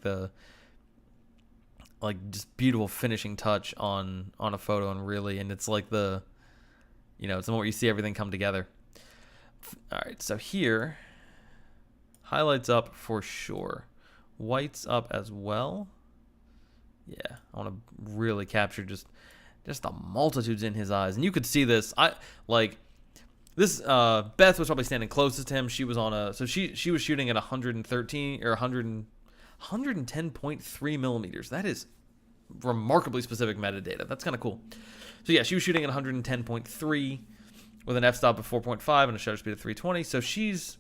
just beautiful finishing touch on a photo, and it's like it's the moment you see everything come together. All right, so here, highlights up for sure. Whites up as well. Yeah, I want to really capture just the multitudes in his eyes. And you could see this. Beth was probably standing closest to him. She was she was shooting at 113 or 110.3 millimeters. That is remarkably specific metadata. That's kind of cool. So yeah, she was shooting at 110.3 with an f-stop of 4.5 and a shutter speed of 320. So she's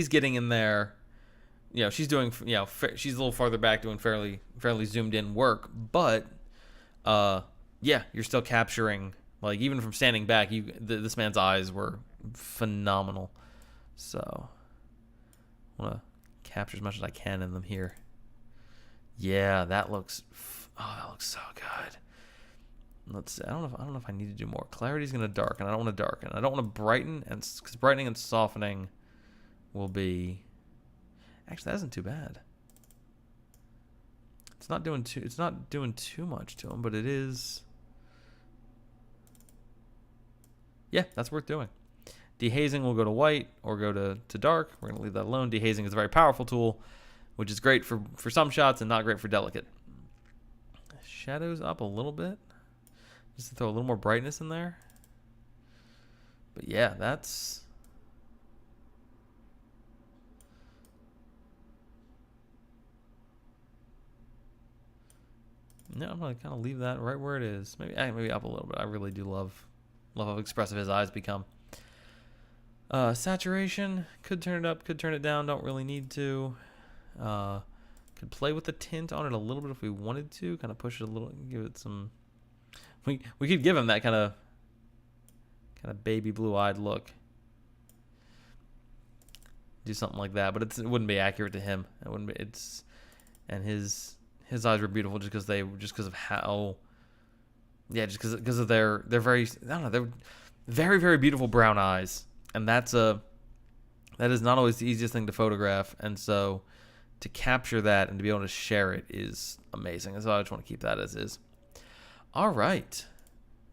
getting in there. She's doing, she's a little farther back doing fairly zoomed in work, but you're still capturing, like, even from standing back, this man's eyes were phenomenal. So I want to capture as much as I can in them here. Yeah, that looks so good. Let's see. I don't know if I need to do more. Clarity's gonna darken. I don't want to darken. I don't want to brighten, and because brightening and softening will be. Actually, that isn't too bad. It's not doing too much to him, but it is. Yeah, that's worth doing. Dehazing will go to white or go to dark. We're gonna leave that alone. Dehazing is a very powerful tool, which is great for some shots and not great for delicate. Shadows up a little bit, just to throw a little more brightness in there. But yeah, that's. No, I'm gonna kind of leave that right where it is. Maybe up a little bit. I really do love how expressive his eyes become. Saturation, could turn it up, could turn it down. Don't really need to. Could play with the tint on it a little bit if we wanted to. Kind of push it a little, give it some. We could give him that kind of baby blue-eyed look. Do something like that, but it wouldn't be accurate to him. It wouldn't be. And his eyes were beautiful just because of how. Yeah, just because of they're very, I don't know, they're very, very beautiful brown eyes, and that is not always the easiest thing to photograph, and so to capture that and to be able to share it is amazing. And so I just want to keep that as is. All right,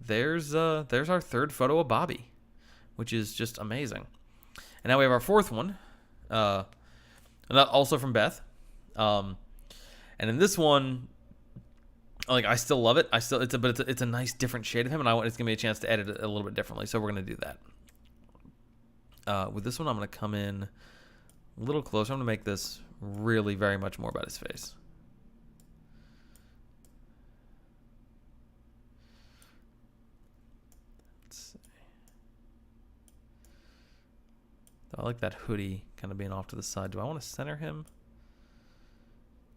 there's our third photo of Bobby, which is just amazing. And now we have our fourth one, also from Beth, and in this one. Like, I still love it. It's a nice different shade of him, and it's gonna be a chance to edit it a little bit differently. So we're gonna do that. With this one, I'm gonna come in a little closer. I'm gonna make this really very much more about his face. Let's see. I like that hoodie kind of being off to the side. Do I want to center him?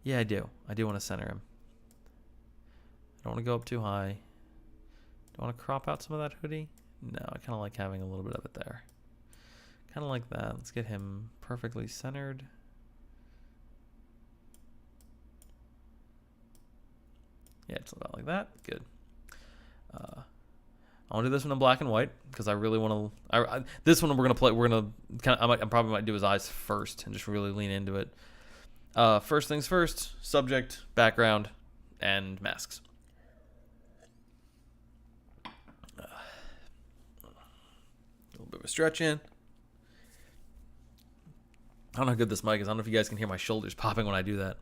Yeah, I do. I do want to center him. I don't want to go up too high. Do I want to crop out some of that hoodie? No, I kind of like having a little bit of it there. Kind of like that. Let's get him perfectly centered. Yeah, it's about like that. Good. I want to do this one in black and white because I really want to. This one we're gonna play. We're gonna kind of. I probably might do his eyes first and just really lean into it. First things first. Subject, background, and masks. A little bit of a stretch in. I don't know how good this mic is. I don't know if you guys can hear my shoulders popping when I do that.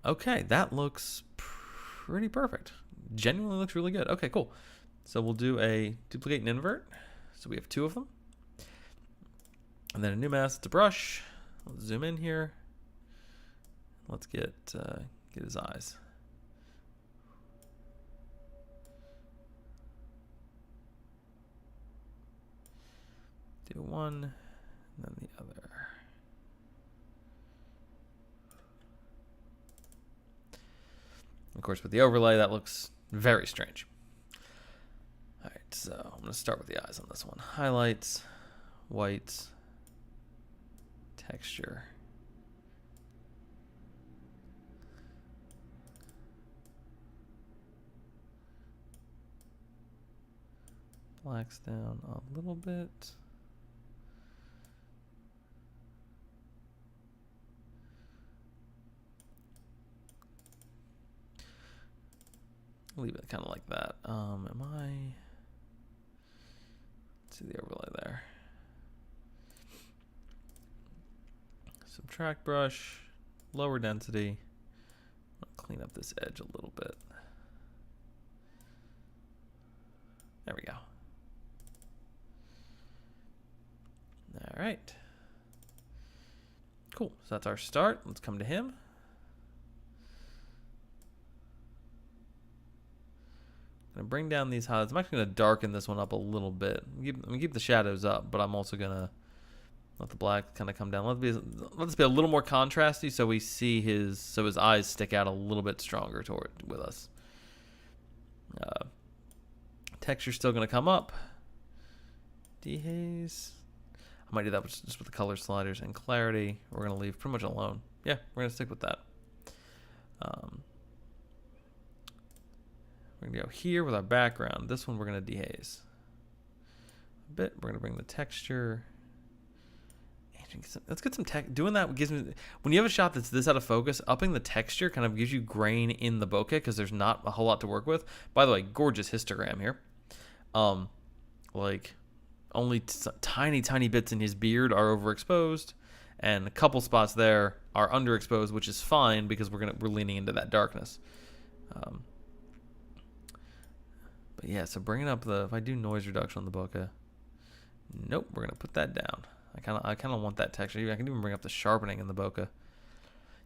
Okay, that looks pretty perfect. Genuinely looks really good. Okay, cool. So we'll do a duplicate and invert. So we have two of them. And then a new mask. It's a brush. Let's zoom in here. Let's get his eyes. Do one, and then the other. Of course, with the overlay, that looks very strange. All right, so I'm going to start with the eyes on this one. Highlights, whites, texture. Blacks down a little bit. Leave it kind of like that. Let's see the overlay there. Subtract brush, lower density. I'll clean up this edge a little bit. There we go. All right. Cool. So that's our start. Let's come to him. I'm gonna bring down these highlights. I'm actually gonna darken this one up a little bit. I'm gonna keep the shadows up, but I'm also gonna let the black kind of come down. Let this be a little more contrasty, so we see his eyes stick out a little bit stronger with us. Texture's still gonna come up. Dehaze. I might do that just with the color sliders, and clarity we're gonna leave pretty much alone. Yeah, we're gonna stick with that. We're going to go here with our background. This one we're going to dehaze a bit. We're going to bring the texture. Let's get some tech. Doing that gives me, when you have a shot that's this out of focus, upping the texture kind of gives you grain in the bokeh because there's not a whole lot to work with. By the way, gorgeous histogram here. Like only tiny bits in his beard are overexposed, and a couple spots there are underexposed, which is fine because we're leaning into that darkness. But yeah, so bringing up if I do noise reduction on the bokeh, nope, we're gonna put that down. I kind of want that texture. I can even bring up the sharpening in the bokeh.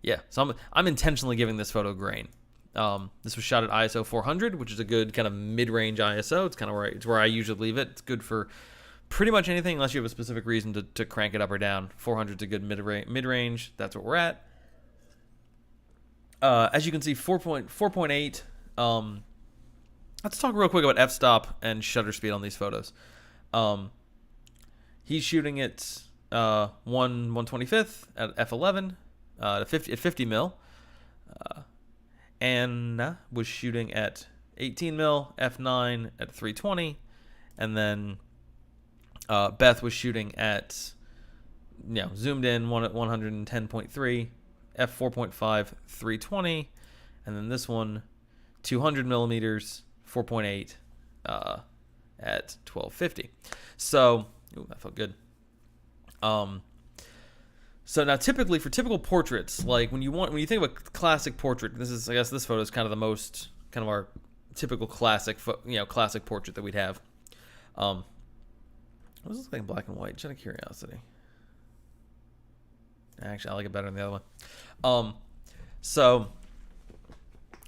Yeah, so I'm intentionally giving this photo grain. This was shot at ISO 400, which is a good kind of mid-range ISO. It's kind of where I usually leave it. It's good for pretty much anything unless you have a specific reason to crank it up or down. 400 is a good mid-range. That's what we're at. As you can see, 4.8. Let's talk real quick about f-stop and shutter speed on these photos. He's shooting at 1/125th at f11 at 50 mil. Anna was shooting at 18 mil f9 at 320, and then Beth was shooting at zoomed in one at 110.3 f4.5 320, and then this one 200 millimeters 4.8 at 1250. So. Ooh, that felt good. So now typically for typical portraits, like when you think of a classic portrait, I guess this photo is kind of the most kind of our typical classic portrait that we'd have. What does this look like in black and white? Just out of curiosity. Actually, I like it better than the other one. So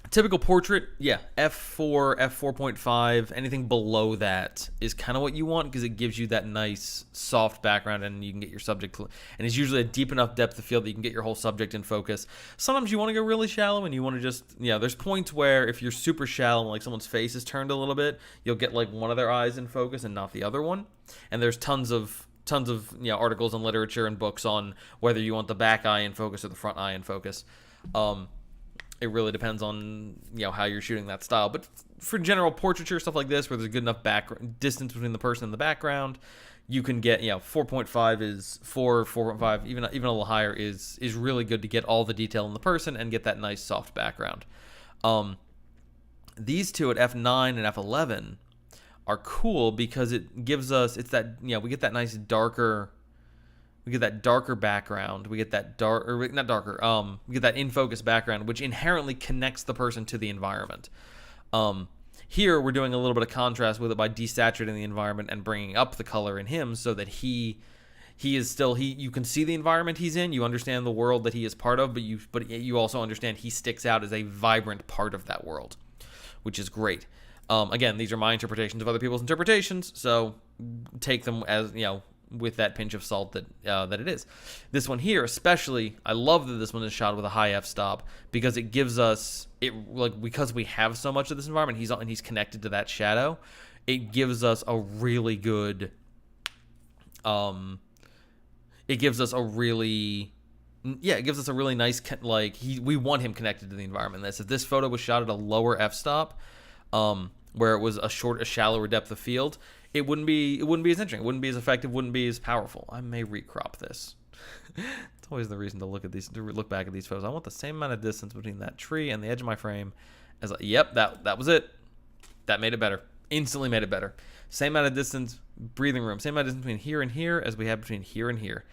typical portrait, yeah, f4, f4.5, anything below that is kind of what you want because it gives you that nice soft background and you can get your subject, and it's usually a deep enough depth of field that you can get your whole subject in focus. Sometimes you want to go really shallow and you want to just, there's points where if you're super shallow and like someone's face is turned a little bit, you'll get like one of their eyes in focus and not the other one. And there's tons of articles and literature and books on whether you want the back eye in focus or the front eye in focus. It really depends on how you're shooting that style. But for general portraiture, stuff like this, where there's a good enough distance between the person and the background, you can get 4.5 is 4.5, even a little higher is really good to get all the detail in the person and get that nice soft background. These two at f9 and f11 are cool because it gives us we get that nice darker. We get that darker background. We get that we get that in focus background, which inherently connects the person to the environment. Here we're doing a little bit of contrast with it by desaturating the environment and bringing up the color in him, so that he is still you can see the environment he's in. You understand the world that he is part of, but you also understand he sticks out as a vibrant part of that world, which is great. Again, these are my interpretations of other people's interpretations, so take them as with that pinch of salt that it is. This one here, especially, I love that this one is shot with a high f-stop because it gives us because we have so much of this environment, he's connected to that shadow. It gives us a really good. It gives us a really nice we want him connected to the environment. If this photo was shot at a lower f-stop, where it was a shallower depth of field, it wouldn't be as interesting. It wouldn't be as effective. Wouldn't be as powerful. I may recrop this. It's always the reason to look back at these photos. I want the same amount of distance between that tree and the edge of my frame as. Yep, that was it. That made it better. Instantly made it better. Same amount of distance, breathing room. Same amount of distance between here and here as we have between here and here.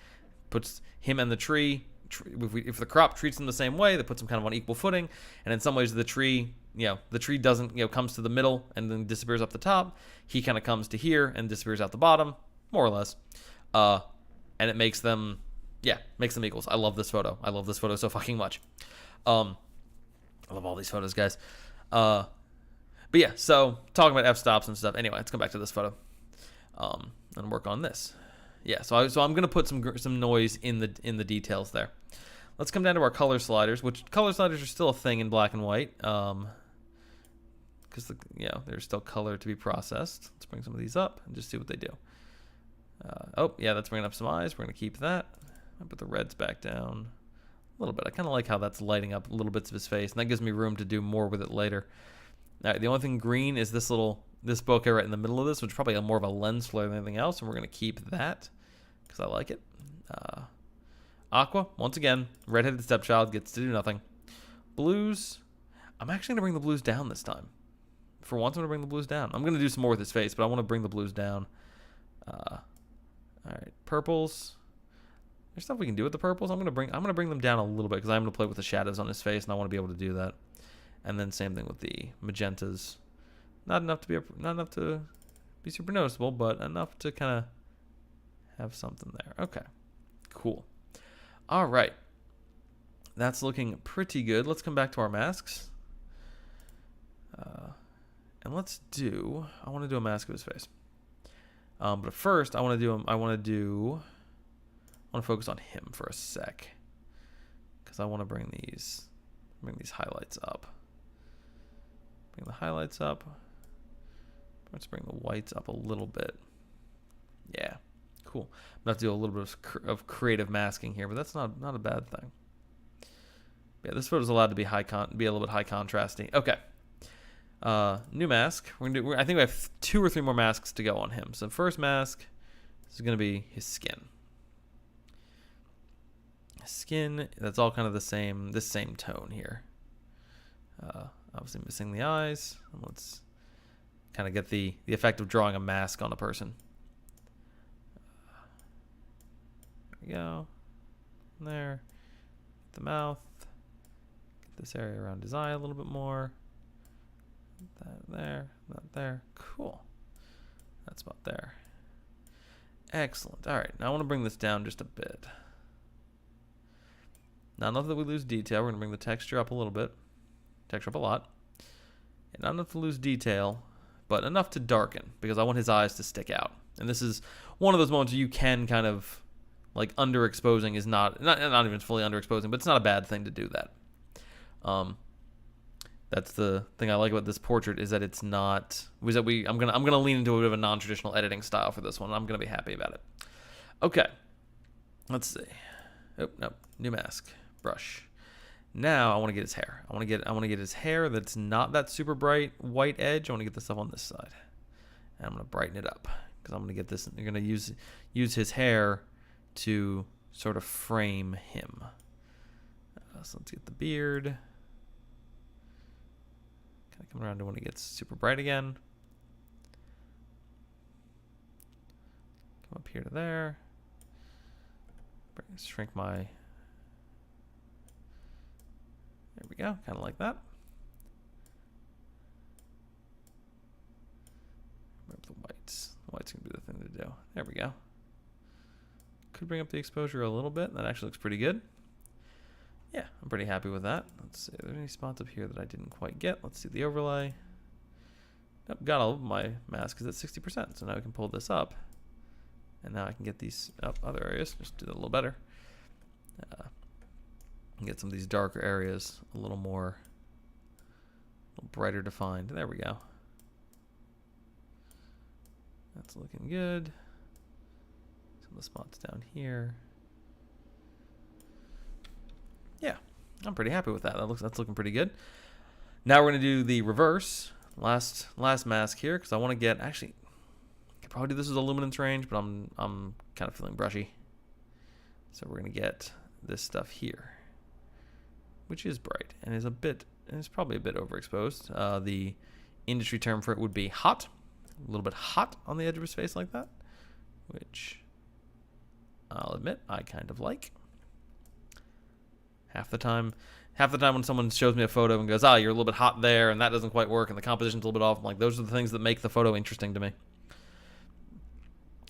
Puts him and the tree. If the crop treats them the same way, that puts them kind of on equal footing. And in some ways, the tree doesn't, comes to the middle and then disappears up the top. He kind of comes to here and disappears out the bottom, more or less. And it makes them equals. I love this photo. I love this photo so fucking much. I love all these photos, guys. But yeah, so talking about f-stops and stuff. Anyway, let's come back to this photo and work on this. Yeah, so I'm gonna put some noise in the details there. Let's come down to our color sliders, which color sliders are still a thing in black and white, because there's still color to be processed. Let's bring some of these up and just see what they do. That's bringing up some eyes. We're gonna keep that. I'll put the reds back down a little bit. I kind of like how that's lighting up little bits of his face, and that gives me room to do more with it later. All right, the only thing green is this bokeh right in the middle of this, which is probably more of a lens flare than anything else, and we're going to keep that because I like it. Aqua, once again, redheaded stepchild, gets to do nothing. Blues, I'm actually going to bring the blues down this time. For once, I'm going to bring the blues down. I'm going to do some more with his face, but I want to bring the blues down. All right, purples. There's stuff we can do with the purples. I'm going to bring them down a little bit because I'm going to play with the shadows on his face, and I want to be able to do that. And then same thing with the magentas. Not enough to be super noticeable, but enough to kind of have something there. Okay, cool. All right, that's looking pretty good. Let's come back to our masks, and I want to do a mask of his face. But first, I want to focus on him for a sec, because I want to bring these highlights up. Bring the highlights up. Let's bring the whites up a little bit. Yeah, cool. I'm gonna have to do a little bit of creative masking here, but that's not a bad thing. Yeah, this photo's allowed to be be a little bit high contrasty. Okay. New mask. I think we have 2 or 3 more masks to go on him. So first mask, this is gonna be his skin. Skin. That's all kind of this same tone here. Obviously missing the eyes. And let's kind of get the effect of drawing a mask on a person. There we go. There. Get the mouth. Get this area around his eye a little bit more. That there. That there. Cool. That's about there. Excellent. All right. Now I want to bring this down just a bit. Not enough that we lose detail. We're going to bring the texture up a little bit. Texture up a lot. And not enough to lose detail, but enough to darken, because I want his eyes to stick out. And this is one of those moments where you can kind of, like, underexposing is not even fully underexposing, but it's not a bad thing to do that. That's the thing I like about this portrait, is that it's not, I'm gonna lean into a bit of a non-traditional editing style for this one. I'm gonna be happy about it. Okay, let's see. Oh no, new mask, brush. Now I want to get his hair. I want to get his hair that's not that super bright white edge. I want to get this stuff on this side, and I'm gonna brighten it up because I'm gonna get this. You're gonna use his hair to sort of frame him. So let's get the beard. Kind of come around to when it gets super bright again. Come up here to there. Shrink my. There we go, kind of like that. Bring up the whites. The whites can be the thing to do. There we go. Could bring up the exposure a little bit. That actually looks pretty good. Yeah, I'm pretty happy with that. Let's see, are there any spots up here that I didn't quite get? Let's see the overlay. Nope, got all of my mask is at 60%, so now we can pull this up. And now I can get these up other areas, just do that a little better. And get some of these darker areas a little brighter defined. There we go. That's looking good. Some of the spots down here. Yeah, I'm pretty happy with that. That's looking pretty good. Now we're gonna do the reverse, last mask here, because I want to get, actually, I could probably do this as a luminance range, but I'm kind of feeling brushy. So we're gonna get this stuff here, which is bright and is probably a bit overexposed. The industry term for it would be hot, a little bit hot on the edge of his face like that, which I'll admit I kind of like. Half the time when someone shows me a photo and goes, you're a little bit hot there and that doesn't quite work and the composition's a little bit off, I'm like, those are the things that make the photo interesting to me.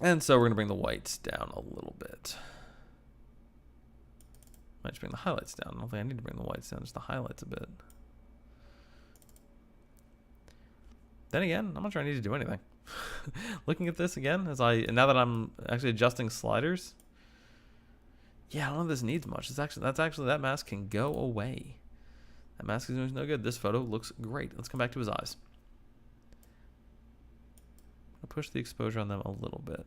And so we're gonna bring the whites down a little bit. Might just bring the highlights down. I don't think I need to bring the whites down, just the highlights a bit. Then again, I'm not sure I need to do anything. Looking at this again, now that I'm actually adjusting sliders, yeah, I don't know if this needs much. That mask can go away. That mask is no good. This photo looks great. Let's come back to his eyes. I'll push the exposure on them a little bit.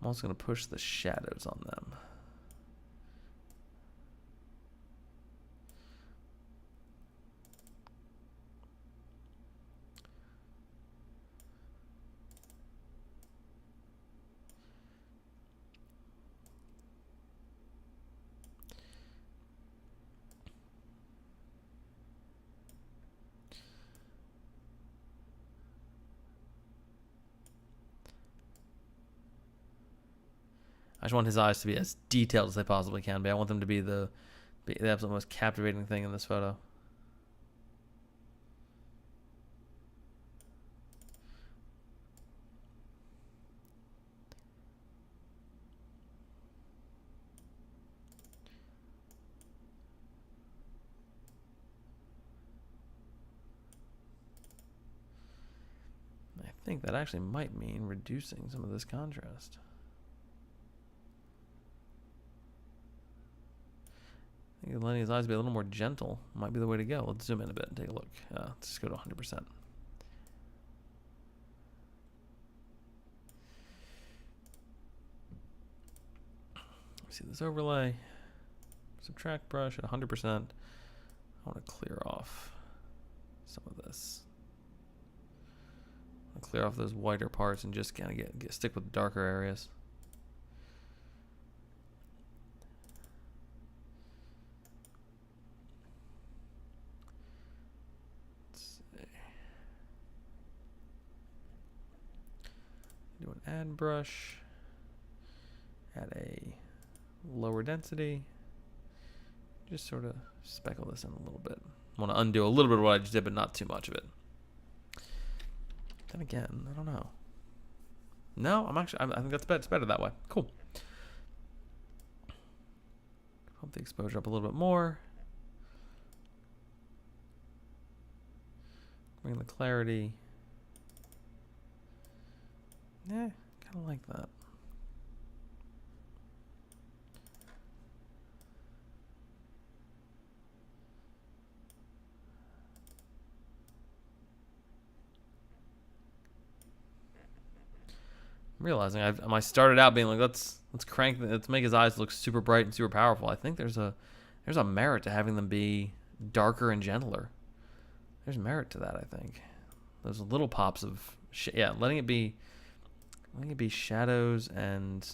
I'm also going to push the shadows on them. I just want his eyes to be as detailed as they possibly can be. I want them to be the absolute most captivating thing in this photo. I think that actually might mean reducing some of this contrast. I think letting his eyes be a little more gentle might be the way to go. Let's zoom in a bit and take a look. Let's just go to 100%. See this overlay. Subtract brush at 100%. I want to clear off some of this. I'll clear off those whiter parts and just kind of stick with the darker areas. Let's see. Do an add brush. Add a lower density. Just sort of speckle this in a little bit. I want to undo a little bit of what I just did, but not too much of it. Then again, I don't know. No, I think that's better. It's better that way. Cool. Pump the exposure up a little bit more. Bring the clarity. Yeah, kind of like that. I'm realizing I started out being like, let's make his eyes look super bright and super powerful. I think there's a merit to having them be darker and gentler. There's merit to that, I think. Those little pops of letting it be shadows and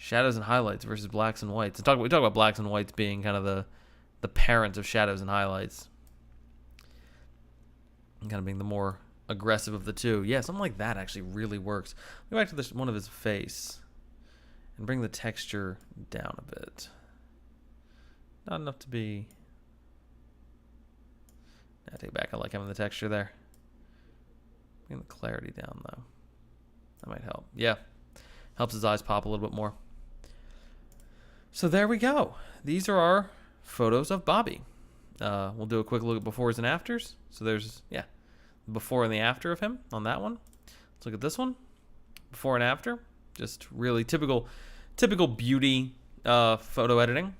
highlights versus blacks and whites. We talk about blacks and whites being kind of the parents of shadows and highlights. And kind of being the more aggressive of the two. Yeah, something like that actually really works. Go back to this one of his face and bring the texture down a bit. Not enough to be... I take it back. I like having the texture there. Bring the clarity down though. That might help. Yeah, helps his eyes pop a little bit more. So there we go. These are our photos of Bobby. We'll do a quick look at befores and afters. So there's before and the after of him on that one. Let's look at this one. Before and after. Just really typical beauty photo editing.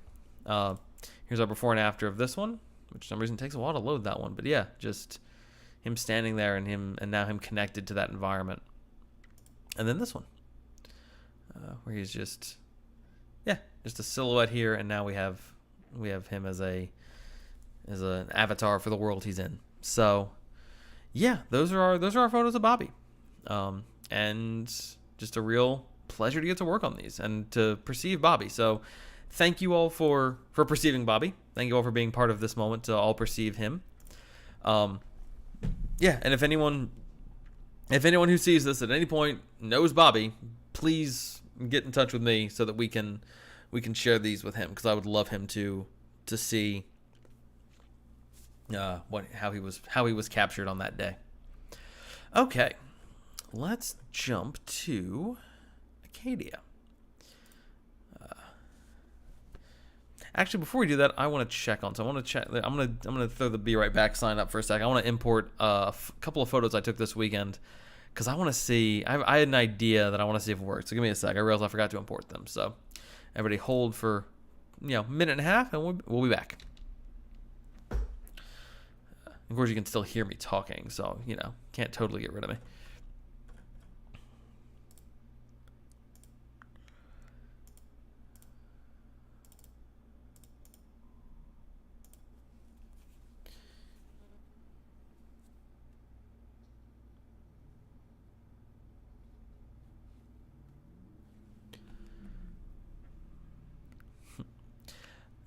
Here's our before and after of this one, which for some reason takes a while to load that one. But yeah, just him standing there and now him connected to that environment. And then this one, where he's just a silhouette here, and now we have him as an avatar for the world he's in. So yeah, those are our photos of Bobby, and just a real pleasure to get to work on these and to perceive Bobby. So thank you all for perceiving Bobby. Thank you all for being part of this moment to all perceive him. And if anyone who sees this at any point knows Bobby, please get in touch with me so that we can share these with him, because I would love him to see how he was captured on that day. Okay, let's jump to Acadia. Actually, before we do that, I want to check on. So I want to check. I'm gonna throw the "Be Right Back" sign up for a second. I want to import a couple of photos I took this weekend, because I want to see. I had an idea that I want to see if it works. So give me a sec. I realized I forgot to import them. So everybody hold for a minute and a half, and we'll be back. Of course, you can still hear me talking, so can't totally get rid of me.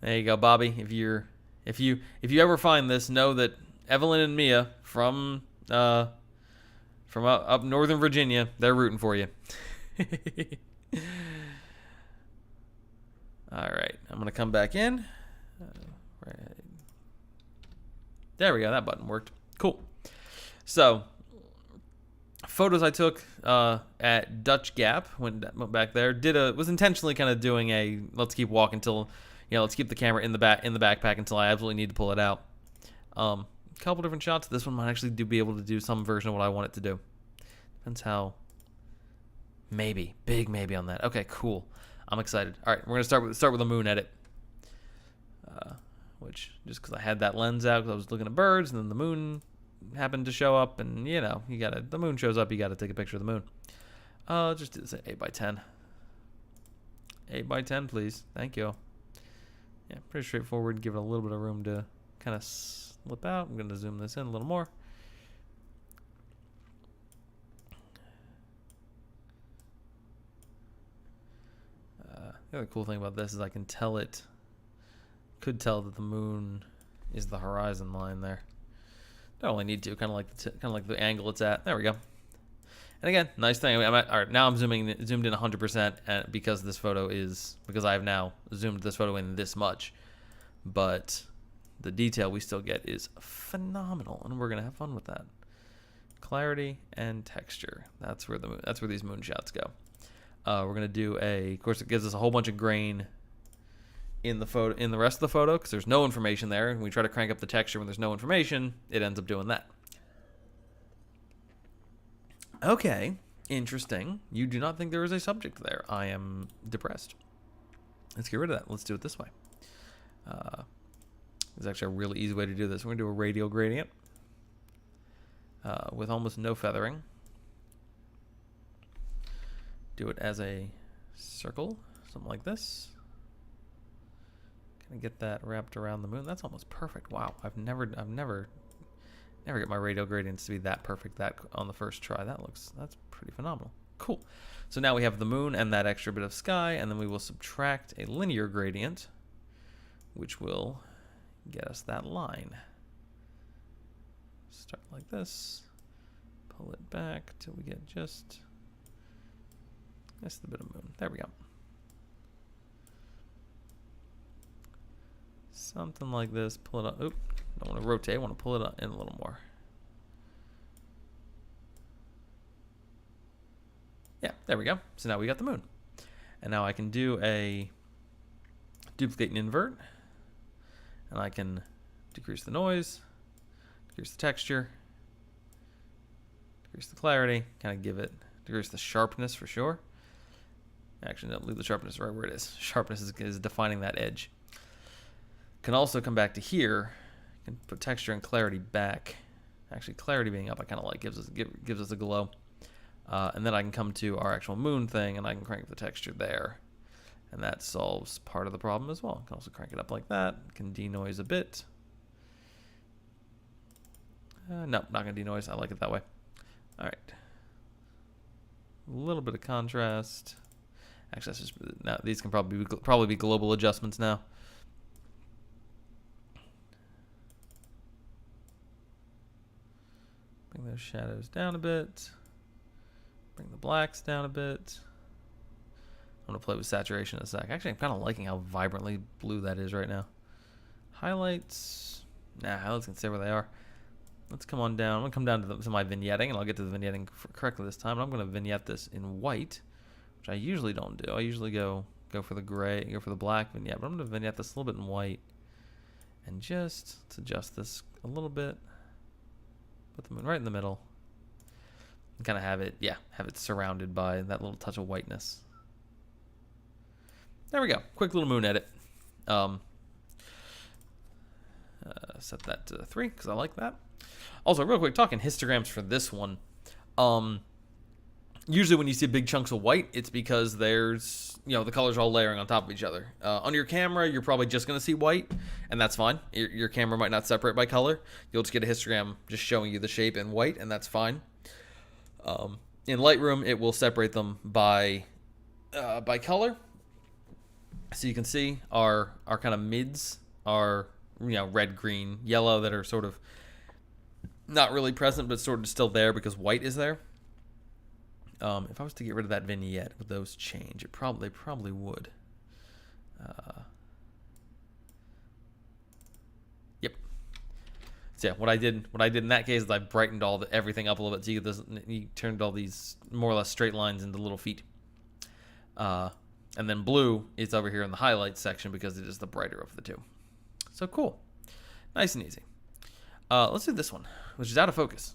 There you go, Bobby. If you ever find this, know that Evelyn and Mia from up Northern Virginia, they're rooting for you. All right, I'm gonna come back in. Right. There we go. That button worked. Cool. So, photos I took at Dutch Gap, went back there. Was intentionally kind of doing a let's keep walking until, let's keep the camera in the backpack until I absolutely need to pull it out. Couple different shots. This one might actually be able to do some version of what I want it to do. Depends how. Maybe big maybe on that. Okay, cool. I'm excited. All right, we're gonna start with a moon edit. Which just because I had that lens out because I was looking at birds, and then the moon happened to show up, and the moon shows up, you gotta take a picture of the moon. Just do this at 8x10. 8x10, please. Thank you. Yeah, pretty straightforward. Give it a little bit of room to kind of slip out. I'm gonna zoom this in a little more. The other cool thing about this is I can could tell that the moon is the horizon line there. Don't only need to, kind of like the angle it's at. There we go. And again, nice thing. All right, now I'm zoomed in 100% because I have now zoomed this photo in this much. But the detail we still get is phenomenal, and we're gonna have fun with that. Clarity and texture. That's where these moon shots go. We're gonna do of course, it gives us a whole bunch of grain in the rest of the photo because there's no information there. And we try to crank up the texture when there's no information, it ends up doing that. Okay, interesting. You do not think there is a subject there. I am depressed. Let's get rid of that. Let's do it this way. There's actually a really easy way to do this. We're gonna do a radial gradient with almost no feathering. Do it as a circle, something like this. Kind of get that wrapped around the moon. That's almost perfect. Wow, I've never get my radial gradients to be that perfect on the first try. That's pretty phenomenal. Cool. So now we have the moon and that extra bit of sky, and then we will subtract a linear gradient, which will get us that line. Start like this, pull it back till we get just the bit of moon. There we go. Something like this. Pull it up. Oop. Don't want to rotate. I want to pull it up in a little more. Yeah, there we go. So now we got the moon. And now I can do a duplicate and invert. And I can decrease the noise, decrease the texture, decrease the clarity, kind of decrease the sharpness for sure. Actually, no, leave the sharpness right where it is. Sharpness is defining that edge. Can also come back to here. Can put texture and clarity back. Actually, clarity being up, I kind of like gives us a glow. And then I can come to our actual moon thing, and I can crank the texture there, and that solves part of the problem as well. I can also crank it up like that. Can denoise a bit. No, not gonna denoise. I like it that way. All right. A little bit of contrast. Actually, that's just now. These can probably be global adjustments now. Bring those shadows down a bit. Bring the blacks down a bit. I'm gonna play with saturation in a sec. Actually, I'm kind of liking how vibrantly blue that is right now. Highlights. Nah, highlights can stay where they are. Let's come on down. I'm gonna come down to my vignetting, and I'll get to the vignetting correctly this time. I'm gonna vignette this in white, which I usually don't do. I usually go for the gray, go for the black vignette, but I'm gonna vignette this a little bit in white, and just let's adjust this a little bit. Put the moon right in the middle. And kind of have it surrounded by that little touch of whiteness. There we go. Quick little moon edit. Set that to 3 because I like that. Also, real quick, talking histograms for this one. Usually when you see big chunks of white, it's because there's, the colors are all layering on top of each other. On your camera, you're probably just going to see white, and that's fine. Your camera might not separate by color. You'll just get a histogram just showing you the shape in white, and that's fine. In Lightroom, it will separate them by color. So you can see our kind of mids are, red, green, yellow that are sort of not really present, but sort of still there because white is there. If I was to get rid of that vignette, would those change? They probably would. Yep. So yeah, what I did in that case is I brightened everything up a little bit, so you turned all these more or less straight lines into little feet. And then blue is over here in the highlights section because it is the brighter of the two. So cool, nice and easy. Let's do this one, which is out of focus.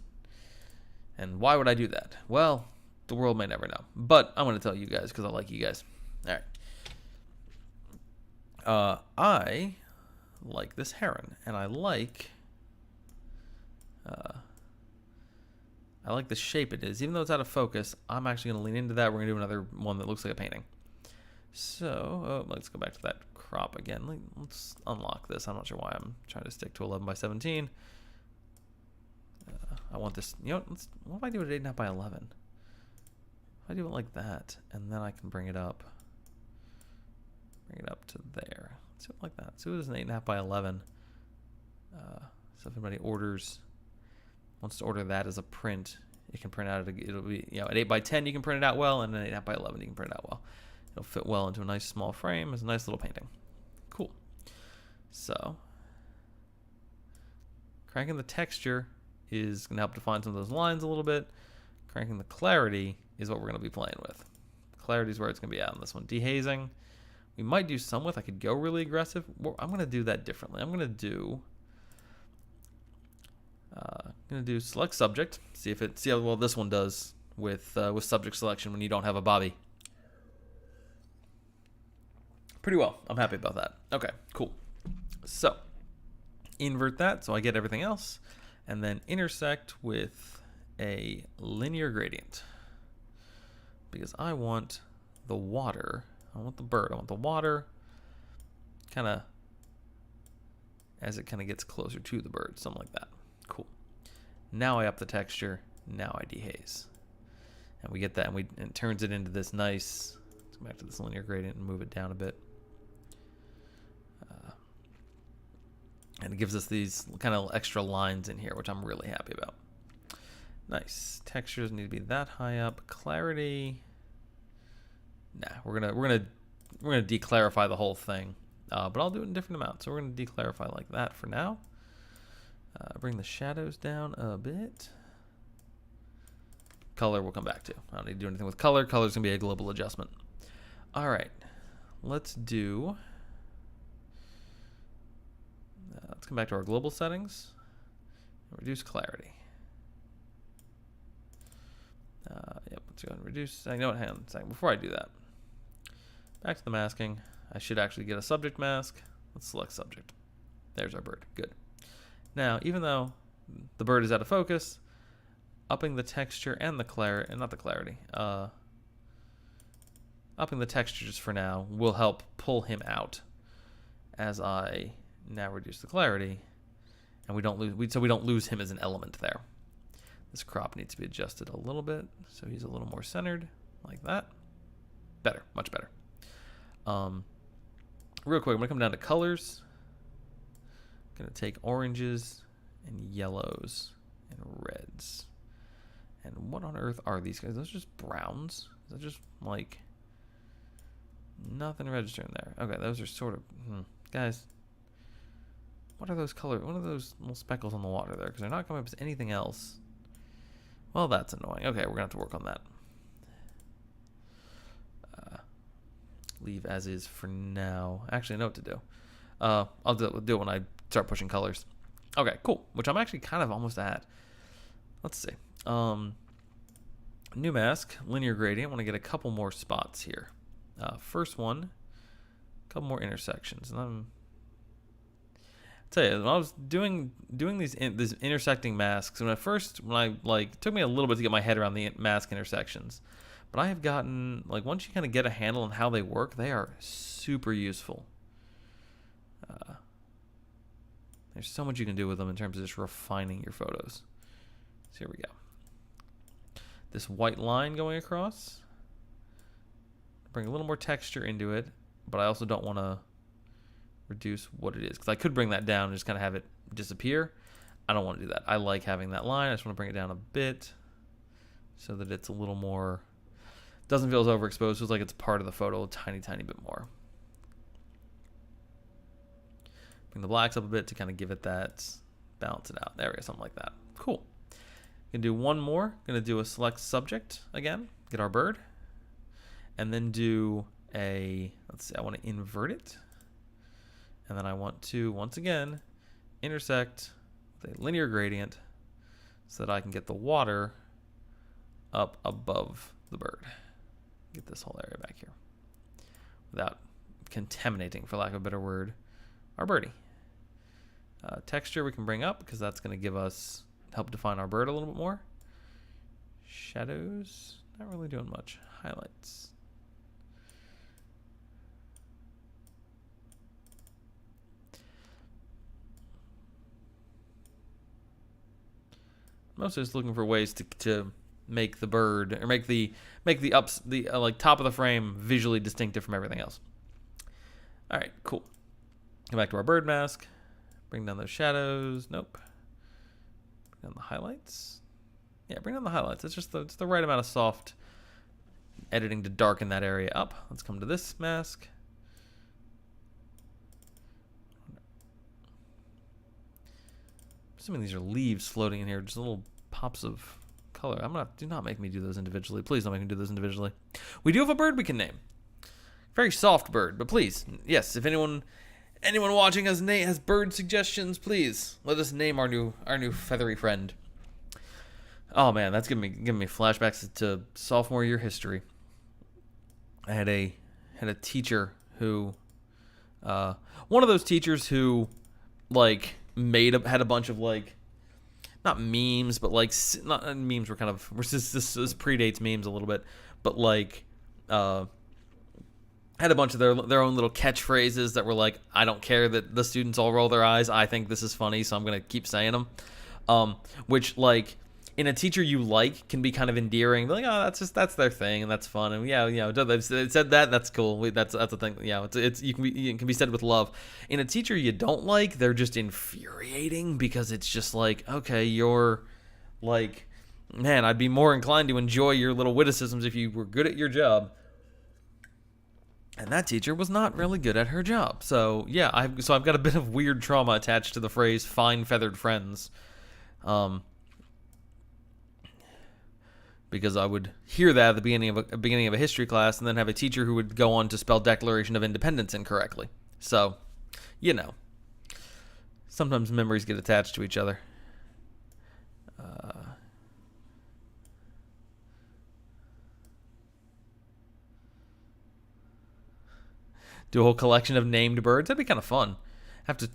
And why would I do that? Well, the world may never know, but I'm going to tell you guys because I like you guys. All right. I like this heron, and I like the shape it is. Even though it's out of focus, I'm actually going to lean into that. We're going to do another one that looks like a painting. So let's go back to that crop again. Let's unlock this. I'm not sure why I'm trying to stick to 11 by 17. I want this. You know, what if I do it 8.5 by 11? If I do it like that, and then I can bring it up to there. Let's do it like that. So it is an 8.5 by 11. So if anybody wants to order that as a print, it can print out. It'll be, you know, at 8 by 10 you can print it out well, and at 8.5 by 11 you can print it out well. It'll fit well into a nice small frame. It's a nice little painting. Cool. So cranking the texture is going to help define some of those lines a little bit. Cranking the clarity is what we're going to be playing with. Clarity is where it's going to be at on this one. Dehazing, we might do some with. I could go really aggressive. Well, I'm going to do that differently. I'm going to do select subject. See how well this one does with subject selection when you don't have a Bobby. Pretty well. I'm happy about that. Okay, cool. So invert that so I get everything else, and then intersect with a linear gradient because I want the water. I want the bird. I want the water kind of as it kind of gets closer to the bird, something like that. Cool. Now I up the texture. Now I dehaze, and we get that, and it turns it into this nice. Let's go back to this linear gradient and move it down a bit. And it gives us these kind of extra lines in here, which I'm really happy about. Nice. Textures need to be that high up. Clarity. Nah, we're gonna declarify the whole thing, but I'll do it in different amounts. So we're gonna declarify like that for now. Bring the shadows down a bit. Color we'll come back to. I don't need to do anything with color. Color's gonna be a global adjustment. All right, let's do. Let's come back to our global settings. Reduce clarity. Yep, let's go ahead and reduce. You know what? Hang on a second. Before I do that, back to the masking. I should actually get a subject mask. Let's select subject. There's our bird. Good. Now, even though the bird is out of focus, upping the texture and the clarity, and not the clarity, upping the texture just for now will help pull him out as I now reduce the clarity, and we don't lose him as an element there. This crop needs to be adjusted a little bit so he's a little more centered, like that. Better, much better. Real quick, I'm gonna come down to colors. I'm gonna take oranges and yellows and reds. And what on earth are these guys? Those are just browns? Is that just like nothing registering there? Okay, those are sort of guys. What are those colors? What are those little speckles on the water there? Because they're not coming up as anything else. Well, that's annoying. Okay, we're gonna have to work on that. Leave as is for now. Actually, I know what to do. I'll do it when I start pushing colors. Okay, cool. Which I'm actually kind of almost at. Let's see. New mask, linear gradient. I want to get a couple more spots here. First one, a couple more intersections. And tell you, when I was doing these intersecting masks, when I it took me a little bit to get my head around the mask intersections, but I have gotten, like, once you kind of get a handle on how they work, they are super useful. There's so much you can do with them in terms of just refining your photos. So here we go. This white line going across, bring a little more texture into it, but I also don't want to reduce what it is, because I could bring that down and just kind of have it disappear. I don't want to do that. I like having that line. I just want to bring it down a bit so that it's a little more, doesn't feel as overexposed. Feels like it's part of the photo a tiny bit more. bring the blacks up a bit to kind of give it that, balance it out. There we go, something like that. Cool. Gonna do one more. Gonna do a select subject again. Get our bird, and then do a, let's see, I want to invert it, and then I want to once again intersect with a linear gradient so that I can get the water up above the bird. Get this whole area back here without contaminating, for lack of a better word, our birdie. Texture we can bring up because that's going to give us, help define our bird a little bit more. Shadows, not really doing much. Highlights. Mostly just looking for ways to make the bird, or make the like top of the frame visually distinctive from everything else. All right, cool. Go back to our bird mask. Bring down those shadows. Nope. Bring down the highlights. Yeah, bring down the highlights. It's just it's the right amount of soft editing to darken that area up. Let's come to this mask. Assuming these are leaves floating in here, just little pops of color. Do not make me do those individually. Please don't make me do those individually. We do have a bird we can name. Very soft bird, but please, yes, if anyone watching has bird suggestions, please let us name our new feathery friend. Oh man, that's giving me flashbacks to sophomore year history. I had a teacher who, one of those teachers who, like, had a bunch of, like, not memes, but like not memes were kind of, this predates memes a little bit, but like had a bunch of their own little catchphrases that were like, I don't care that the students all roll their eyes, I think this is funny, so I'm gonna keep saying them. Which, like, in a teacher you like, can be kind of endearing. Like, oh, that's their thing, and that's fun, and yeah, you know, they said that, that's cool. That's a thing. Yeah, it can be said with love. In a teacher you don't like, they're just infuriating, because it's just like, okay, you're like, man, I'd be more inclined to enjoy your little witticisms if you were good at your job. And that teacher was not really good at her job. So yeah, I've got a bit of weird trauma attached to the phrase "fine feathered friends." Because I would hear that at the beginning of a history class, and then have a teacher who would go on to spell Declaration of Independence incorrectly. So, you know, sometimes memories get attached to each other. Do a whole collection of named birds. That'd be kind of fun. Have to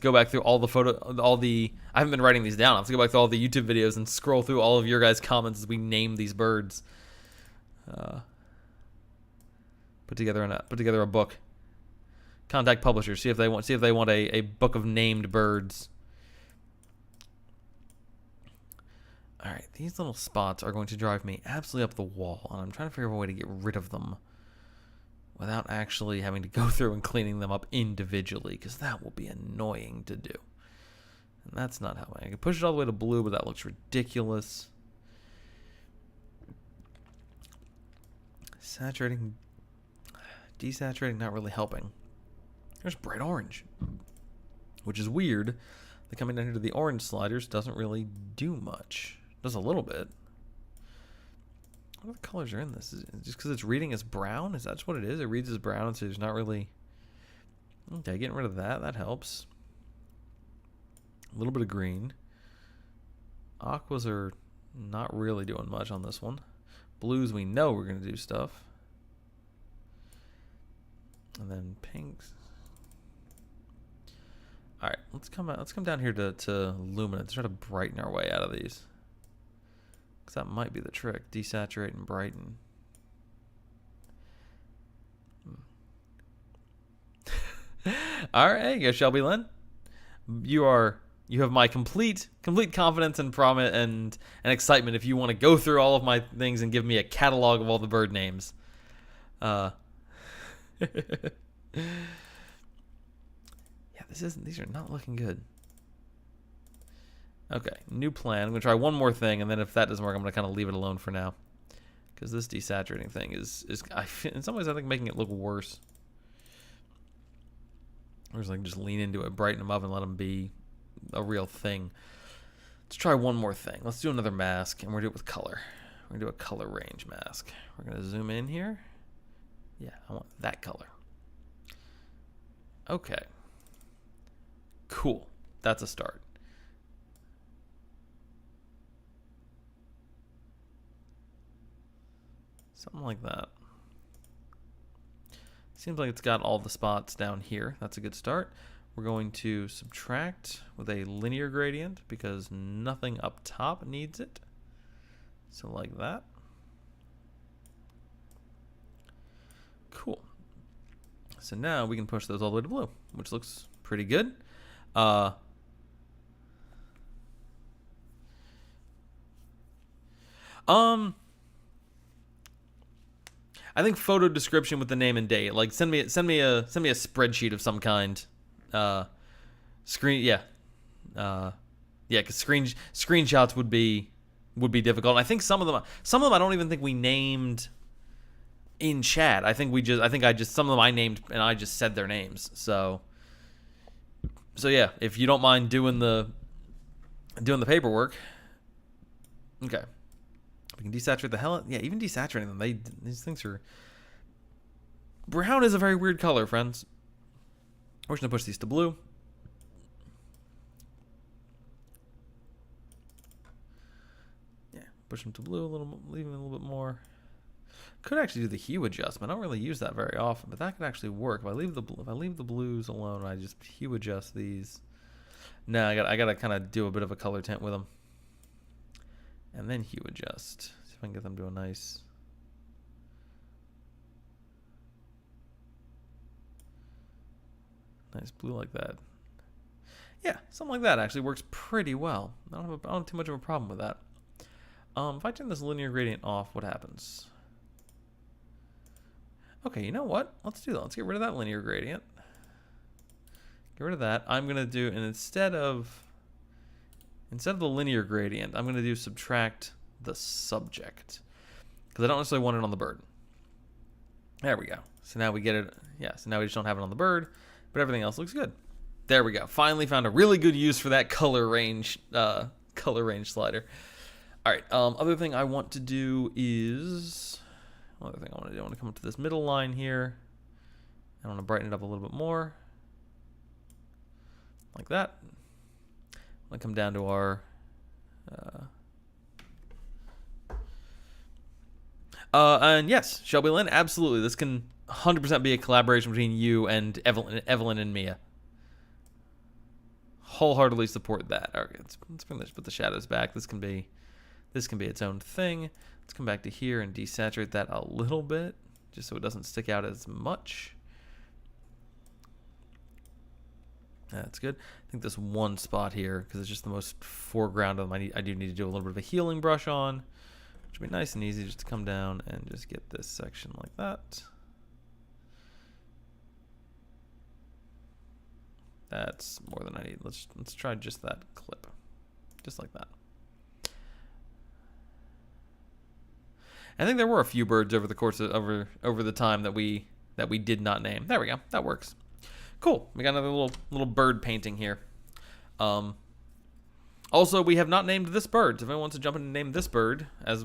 go back through all the I haven't been writing these down. I have to go back through all the YouTube videos and scroll through all of your guys' comments as we name these birds. Put together a book. Contact publishers. See if they want a book of named birds. All right, these little spots are going to drive me absolutely up the wall, and I'm trying to figure out a way to get rid of them without actually having to go through and cleaning them up individually, because that will be annoying to do. And that's not how I can push it all the way to blue, but that looks ridiculous. Saturating, desaturating, not really helping. There's bright orange, which is weird. The coming down here to the orange sliders doesn't really do much. Does a little bit. What other colors are in this? Is it just because it's reading as brown? Is that just what it is? It reads as brown, so there's not really... Okay, getting rid of that. That helps. A little bit of green. Aquas are not really doing much on this one. Blues, we know we're going to do stuff. And then pinks. All right, let's come down here to luminance. Try to brighten our way out of these. Because that might be the trick. Desaturate and brighten. All right, there you go, Shelby Lynn. You have my complete confidence and promise and excitement if you want to go through all of my things and give me a catalog of all the bird names. Yeah, these are not looking good. Okay, new plan. I'm going to try one more thing, and then if that doesn't work, I'm going to kind of leave it alone for now. Because this desaturating thing is in some ways, I think, making it look worse. Or just like just lean into it, brighten them up, and let them be a real thing. Let's try one more thing. Let's do another mask, and we're gonna do it with color. We're gonna do a color range mask. We're gonna zoom in here. Yeah, I want that color. Okay. Cool. That's a start. Something like that. Seems like it's got all the spots down here. That's a good start. We're going to subtract with a linear gradient because nothing up top needs it. So like that. Cool. So now we can push those all the way to blue, which looks pretty good. I think photo description with the name and date. Like send me a spreadsheet of some kind. Screen because screenshots would be difficult. And I think some of them I don't even think we named in chat. I think some of them I named and I just said their names. So yeah, if you don't mind doing the paperwork. Okay. We can desaturate the hell. Yeah, even desaturating them. These things are. Brown is a very weird color, friends. We're just gonna push these to blue. Yeah, push them to blue a little, leave them a little bit more. Could actually do the hue adjustment. I don't really use that very often, but that could actually work. If I leave the blues alone, I just hue adjust these. No, I gotta kind of do a bit of a color tint with them. And then hue adjust. See if I can get them to a nice blue like that. Yeah, something like that actually works pretty well. I don't have too much of a problem with that. If I turn this linear gradient off, what happens? Okay, you know what? Let's do that. Let's get rid of that linear gradient. Get rid of that. I'm gonna do, and instead of the linear gradient, I'm going to do subtract the subject because I don't necessarily want it on the bird. There we go. So now we get it. Yeah, so now we just don't have it on the bird, but everything else looks good. There we go. Finally found a really good use for that color range slider. All right. Other thing I want to do is, I want to come up to this middle line here. I want to brighten it up a little bit more, like that. I'm going to come down to our and yes, Shelby Lynn, absolutely. This can 100% be a collaboration between you and Evelyn and Mia. Wholeheartedly support that. Okay, let's put the shadows back. This can be its own thing. Let's come back to here and desaturate that a little bit, just so it doesn't stick out as much. That's good. I think this one spot here, because it's just the most foreground of them, I do need to do a little bit of a healing brush on, which would be nice and easy just to come down and just get this section like that. That's more than I need. Let's try just that clip, just like that. I think there were a few birds over the course of over the time that we did not name. There we go. That works. Cool. We got another little bird painting here. Also, we have not named this bird. So if anyone wants to jump in and name this bird as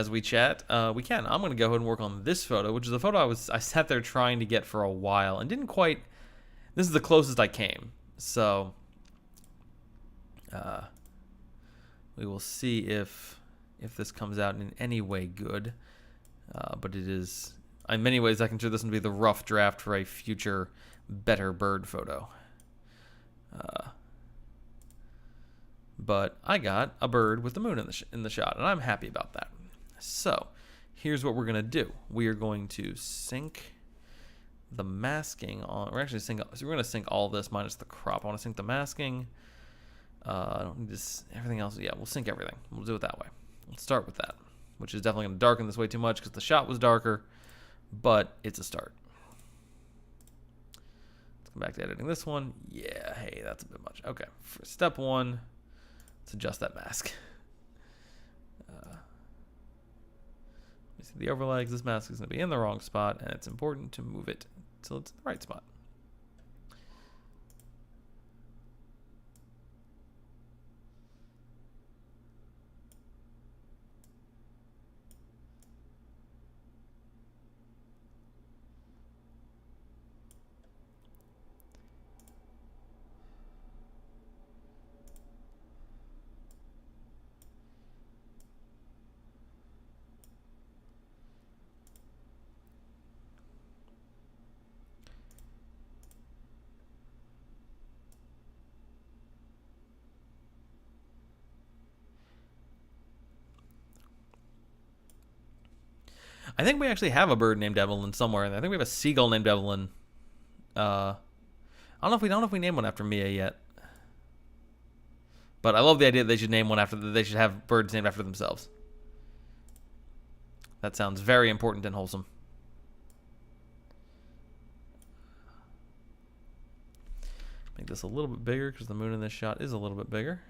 we chat, we can. I'm going to go ahead and work on this photo, which is a photo I sat there trying to get for a while and didn't quite. This is the closest I came. So we will see if this comes out in any way good. But it is. In many ways, I consider this to be the rough draft for a future better bird photo. But I got a bird with the moon in the shot, and I'm happy about that. So here's what we're going to do. We are going to sync the masking on. We're going to sync all this minus the crop. I want to sync the masking. I don't need this. Everything else. Yeah, we'll sync everything. We'll do it that way. Let's start with that, which is definitely going to darken this way too much because the shot was darker. But it's a start. Let's come back to editing this one. Yeah, hey, that's a bit much. Okay, for step one, let's adjust that mask. Let me see the overlay, because this mask is going to be in the wrong spot, and it's important to move it till it's in the right spot. I think we actually have a bird named Evelyn somewhere, and I think we have a seagull named Evelyn. I don't know if we named one after Mia yet. But I love the idea that they should name one after. They should have birds named after themselves. That sounds very important and wholesome. Make this a little bit bigger because the moon in this shot is a little bit bigger.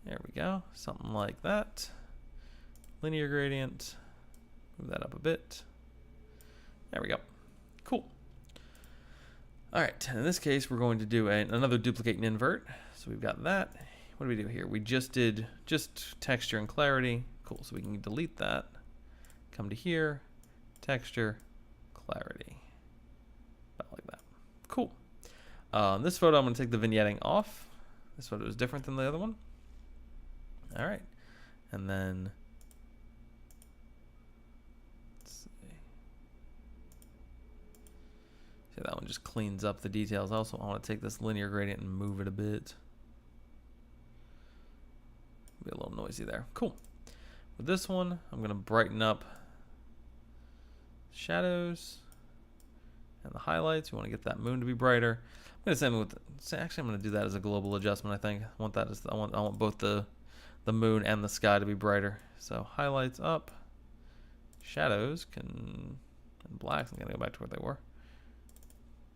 There we go. Something like that. Linear gradient. Move that up a bit. There we go. Cool. All right. In this case, we're going to do another duplicate and invert. So we've got that. What do we do here? We just did texture and clarity. Cool. So we can delete that. Come to here. Texture, clarity. About like that. Cool. This photo, I'm going to take the vignetting off. This photo is different than the other one. All right. And then, let's see. See, that one just cleans up the details. Also, I want to take this linear gradient and move it a bit. Be a little noisy there. Cool. With this one, I'm going to brighten up shadows and the highlights. We want to get that moon to be brighter. I'm going to same with. Actually, I'm going to do that as a global adjustment. I think I want that as I want both the moon and the sky to be brighter. So highlights up, shadows and blacks. I'm going to go back to where they were.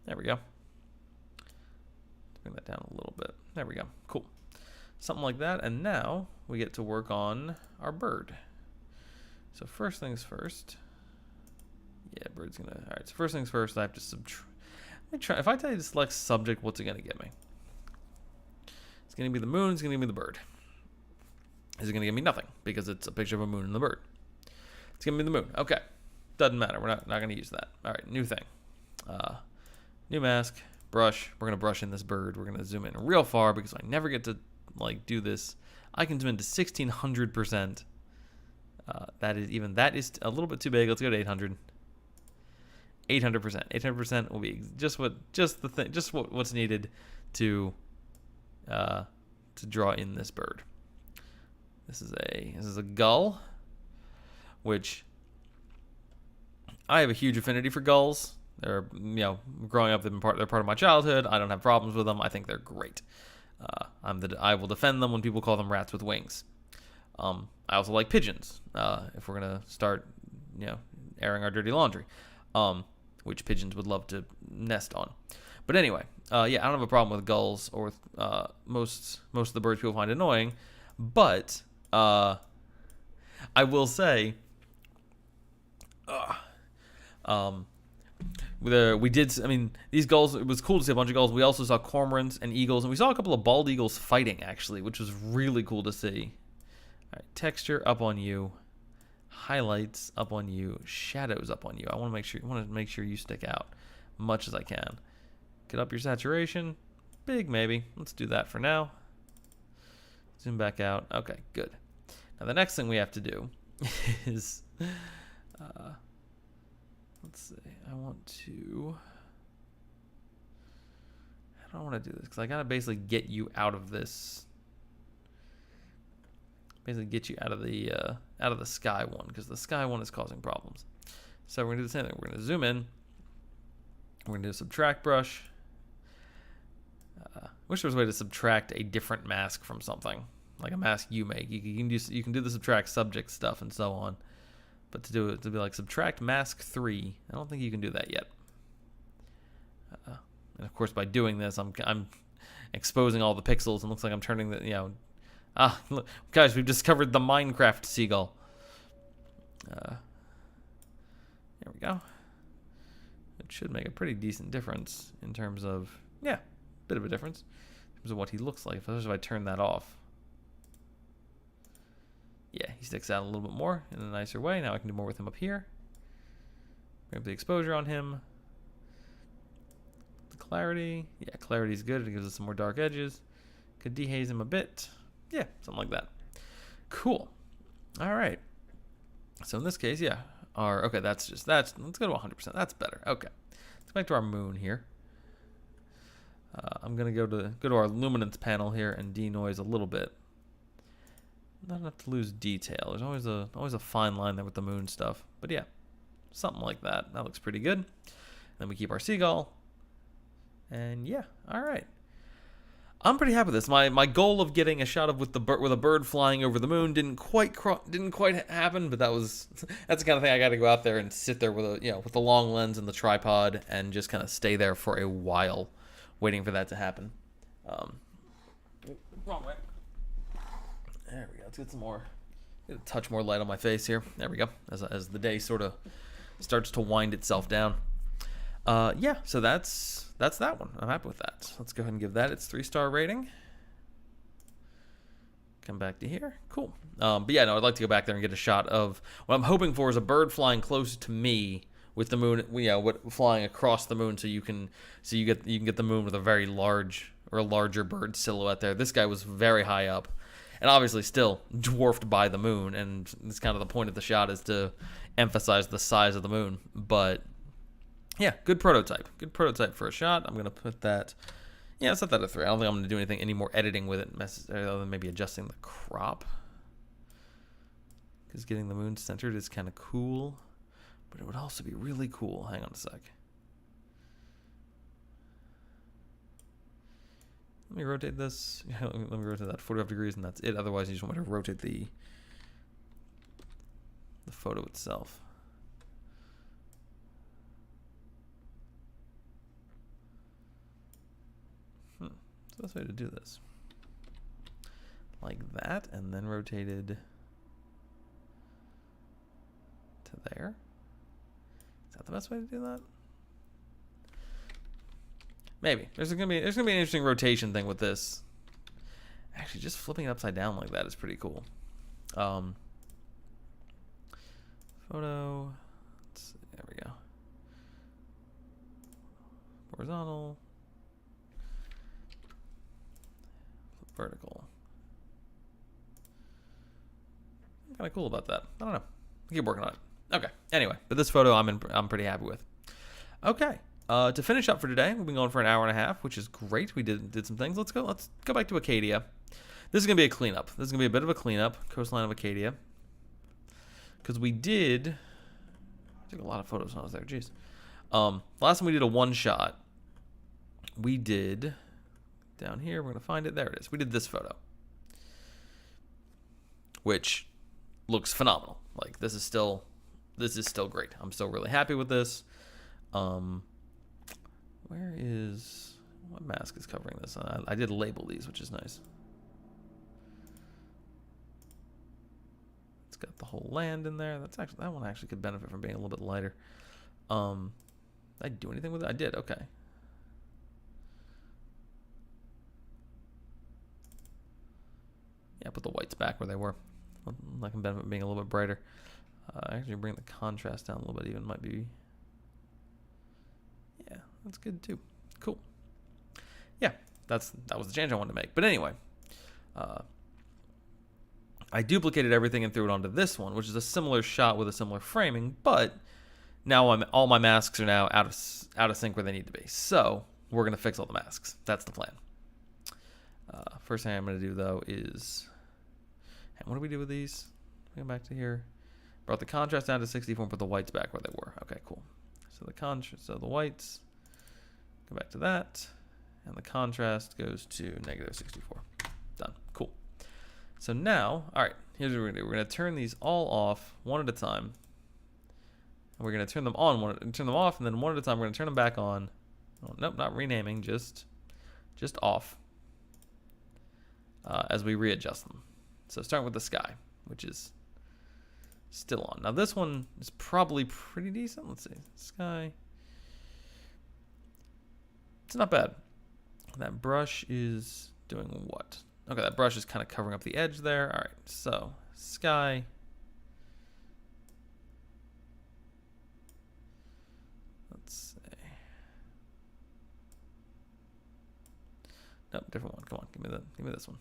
There we go. Bring that down a little bit. There we go. Cool. Something like that. And now we get to work on our bird. So first things first. Yeah, bird's gonna. All right. So first things first, I have to subtract. Let me try. If I tell you to select subject, what's it gonna give me? It's gonna be the moon. It's gonna give me the bird. Is it gonna give me nothing because it's a picture of a moon and the bird? It's gonna be the moon. Okay. Doesn't matter. We're not gonna use that. All right. New thing. New mask. Brush. We're gonna brush in this bird. We're gonna zoom in real far because I never get to like do this. I can zoom into 1600%. That is a little bit too big. Let's go to 800. 800%. 800% will be what's needed to draw in this bird. This is a gull, which I have a huge affinity for gulls. They're growing up, they're part of my childhood. I don't have problems with them. I think they're great. I will defend them when people call them rats with wings. I also like pigeons. If we're gonna start, airing our dirty laundry, which pigeons would love to nest on. But anyway, I don't have a problem with gulls or with most of the birds people find annoying. But I will say, these gulls, it was cool to see a bunch of gulls. We also saw cormorants and eagles, and we saw a couple of bald eagles fighting, actually, which was really cool to see. All right, texture up on you, highlights up on you, shadows up on you. I want to make sure you stick out much as I can. Get up your saturation, big maybe. Let's do that for now. Zoom back out. Okay, good. Now the next thing we have to do is, let's see. How do I want to do this? Because I gotta basically get you out of this. Basically, get you out of the sky one, because the sky one is causing problems. So we're gonna do the same thing. We're gonna zoom in. We're gonna do a subtract brush. Wish there was a way to subtract a different mask from something, like a mask you make. You can do the subtract subject stuff and so on. But to do it, to be like subtract mask 3, I don't think you can do that yet. And of course, by doing this, I'm exposing all the pixels, and looks like I'm turning the look, guys, we've discovered the Minecraft seagull. There we go. It should make a pretty decent difference in terms of bit of a difference in terms of what he looks like. If I turn that off. Yeah, he sticks out a little bit more in a nicer way. Now I can do more with him up here. Bring up the exposure on him. The clarity. Yeah, clarity is good. It gives us some more dark edges. Could dehaze him a bit. Yeah, something like that. Cool. All right. So in this case, okay, let's go to 100%. That's better. Okay. Let's go back to our moon here. I'm going to go to our luminance panel here and denoise a little bit. not enough to lose detail. There's always a fine line there with the moon stuff. But yeah, something like that. That looks pretty good. Then we keep our seagull. And yeah, all right. I'm pretty happy with this. My goal of getting a shot of with a bird flying over the moon didn't quite happen, but that's the kind of thing I got to go out there and sit there with with the long lens and the tripod and just kind of stay there for a while, waiting for that to happen. Wrong way. There we go. Let's get some more. Get a touch more light on my face here. There we go. As the day sort of starts to wind itself down. Yeah. So that's that one. I'm happy with that. Let's go ahead and give that its 3-star rating. Come back to here. Cool. But yeah, no, I'd like to go back there and get a shot of what I'm hoping for is a bird flying close to me with the moon, flying across the moon, so you can get the moon with a very large or a larger bird silhouette there. This guy was very high up, and obviously still dwarfed by the moon. And it's kind of the point of the shot is to emphasize the size of the moon, but. Yeah, good prototype. Good prototype for a shot. I'm going to put that... Yeah, set that at 3. I don't think I'm going to do any more editing with it necessarily, other than maybe adjusting the crop. Because getting the moon centered is kind of cool. But it would also be really cool. Hang on a sec. Let me rotate this. Let me rotate that 45 degrees and that's it. Otherwise, you just want me to rotate the photo itself. The best way to do this, like that, and then rotated to there. Is that the best way to do that? Maybe there's gonna be an interesting rotation thing with this. Actually, just flipping it upside down like that is pretty cool. Photo. Let's see, there we go. Horizontal. Vertical. I'm kind of cool about that. I don't know. I'll keep working on it. Okay. Anyway, but this photo I'm pretty happy with. Okay. To finish up for today, we've been going for an hour and a half, which is great. We did some things. Let's go back to Acadia. This is gonna be a cleanup. This is gonna be a bit of a cleanup. Coastline of Acadia. Because we took a lot of photos when I was there. Jeez. Last time we did a one shot. We did. Down here, we're going to find it. There it is. We did this photo, which looks phenomenal. Like this is still great. I'm still really happy with this. What mask is covering this? I did label these, which is nice. It's got the whole land in there. That one actually could benefit from being a little bit lighter. Did I do anything with it? I did. Okay. Yeah, put the whites back where they were. I can benefit from being a little bit brighter. Actually, bring the contrast down a little bit. Even might be. Yeah, that's good too. Cool. Yeah, that was the change I wanted to make. But anyway, I duplicated everything and threw it onto this one, which is a similar shot with a similar framing. But now all my masks are now out of sync where they need to be. So we're gonna fix all the masks. That's the plan. First thing I'm gonna do though is. And what do we do with these? Go back to here. Brought the contrast down to 64 and put the whites back where they were. Okay, cool. So the whites go back to that, and the contrast goes to -64. Done. Cool. So now, all right. Here's what we're gonna do. We're gonna turn these all off one at a time, and we're gonna turn them on turn them off, and then one at a time we're gonna turn them back on. Oh, nope, not renaming, just off. As we readjust them. So starting with the sky, which is still on. Now this one is probably pretty decent. Let's see. Sky. It's not bad. That brush is doing what? Okay, that brush is kind of covering up the edge there. All right, so sky. Let's see. Nope, different one. Come on, give me this one.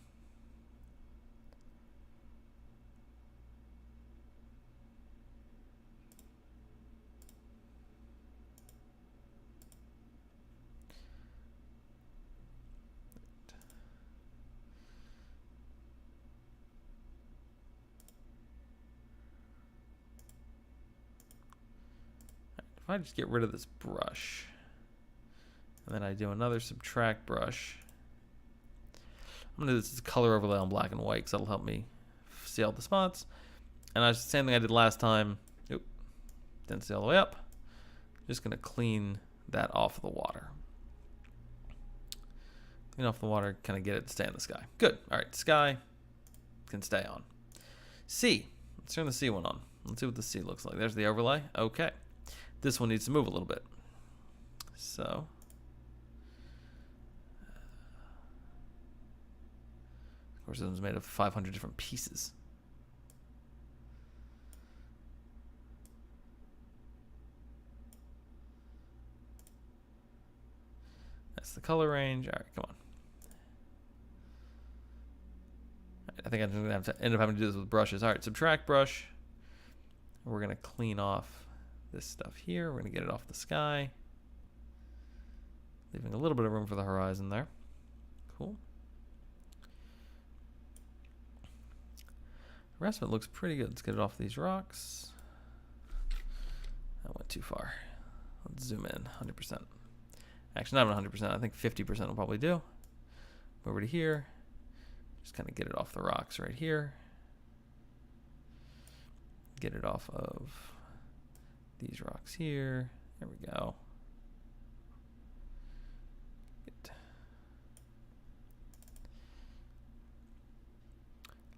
if I just get rid of this brush, and then I do another subtract brush, I'm gonna do this as color overlay on black and white because that'll help me see all the spots. And the same thing I did last time. Oop, didn't see all the way up. Just gonna clean that off of the water. Clean off the water, kind of get it to stay in the sky. Good. All right, sky can stay on. Sea. Let's turn the sea one on. Let's see what the sea looks like. There's the overlay. Okay. This one needs to move a little bit. So. Of course, this one's made of 500 different pieces. That's the color range. All right, come on. I think I'm going to have to end up having to do this with brushes. All right, subtract brush. We're going to clean off this stuff here. We're going to get it off the sky. Leaving a little bit of room for the horizon there. Cool. The rest of it looks pretty good. Let's get it off these rocks. That went too far. Let's zoom in 100%. Actually, not 100%. I think 50% will probably do. Over to here. Just kind of get it off the rocks right here. Get it off of these rocks here. There we go. Good.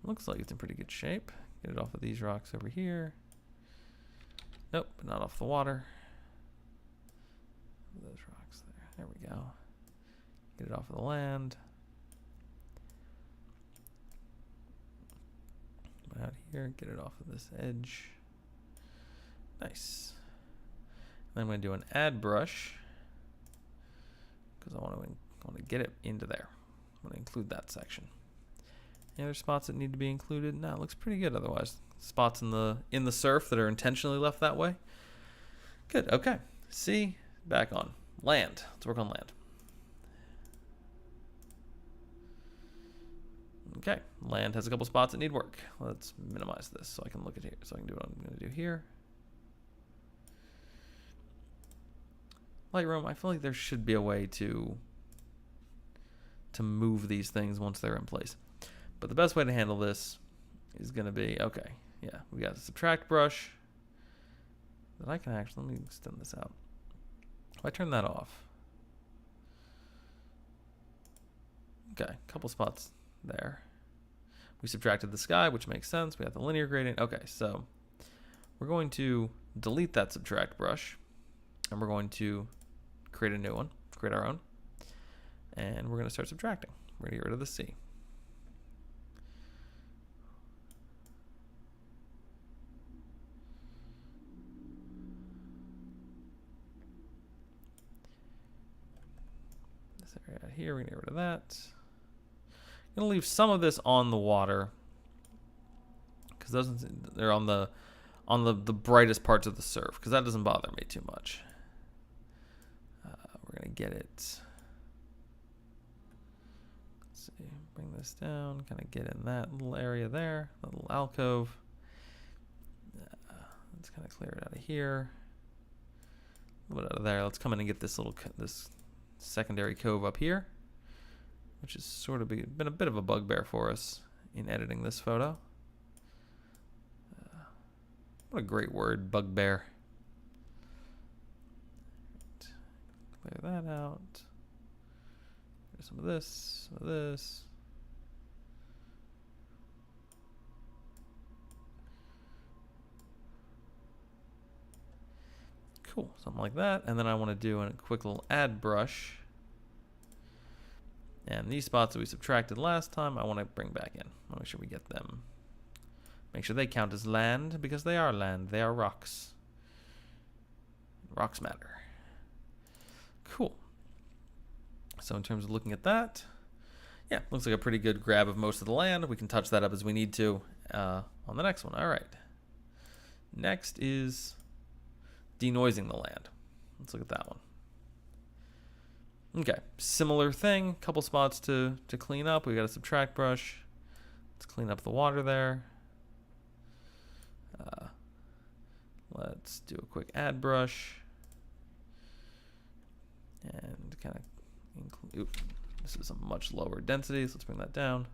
Looks like it's in pretty good shape. Get it off of these rocks over here. Nope, not off the water. Those rocks there. There we go. Get it off of the land. Out here, get it off of this edge. Nice. And then I'm going to do an add brush because I want to get it into there. I'm going to include that section. Any other spots that need to be included? No, it looks pretty good otherwise. Spots in the surf that are intentionally left that way. Good. Okay. Sea, back on. Land. Let's work on land. Okay, land has a couple spots that need work. Let's minimize this so I can look at here. So I can do what I'm going to do here. Lightroom, I feel like there should be a way to move these things once they're in place. But the best way to handle this is going to be, okay, yeah, we got a subtract brush. That I can actually, let me extend this out. If I turn that off. Okay, a couple spots there. We subtracted the sky, which makes sense. We have the linear gradient. Okay, so we're going to delete that subtract brush, and we're going to create a new one, create our own, and we're going to start subtracting. We're going to get rid of the sea. This area here, we're going to get rid of that. I'm gonna leave some of this on the water because they're on the brightest parts of the surf because that doesn't bother me too much. We're gonna get it. Let's see, bring this down, kind of get in that little area there, that little alcove. Let's kind of clear it out of here, a little bit out of there. Let's come in and get this this secondary cove up here, which has sort of been a bit of a bugbear for us in editing this photo. What a great word, bugbear. Clear that out. There's some of this, some of this. Cool, something like that. And then I want to do a quick little add brush. And these spots that we subtracted last time, I want to bring back in. I want to make sure we get them. Make sure they count as land because they are land. They are rocks. Rocks matter. Cool. So in terms of looking at that, yeah, looks like a pretty good grab of most of the land. We can touch that up as we need to on the next one. All right. Next is denoising the land. Let's look at that one. Okay, similar thing, couple spots to clean up. We got a subtract brush. Let's clean up the water there. Let's do a quick add brush. and kind of include. This is a much lower density, so let's bring that down.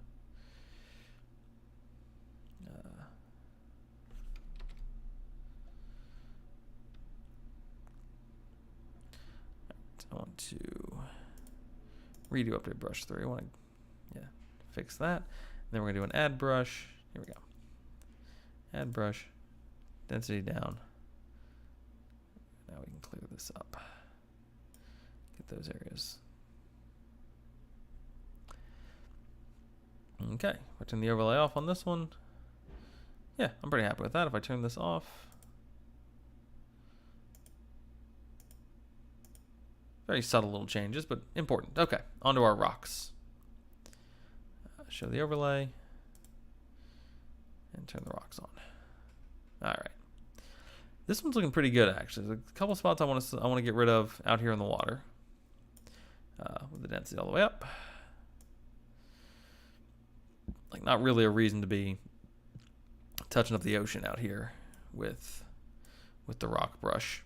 I want to redo update brush 3. I want to fix that. And then we're going to do an add brush. Here we go. Add brush, density down. Now we can clear this up. Get those areas. Okay, if I turn the overlay off on this one, yeah, I'm pretty happy with that. If I turn this off, very subtle little changes, but important. Okay, onto our rocks. Show the overlay and turn the rocks on. All right, this one's looking pretty good actually. There's a couple spots I want to get rid of out here in the water with the density all the way up. Like, not really a reason to be touching up the ocean out here with the rock brush.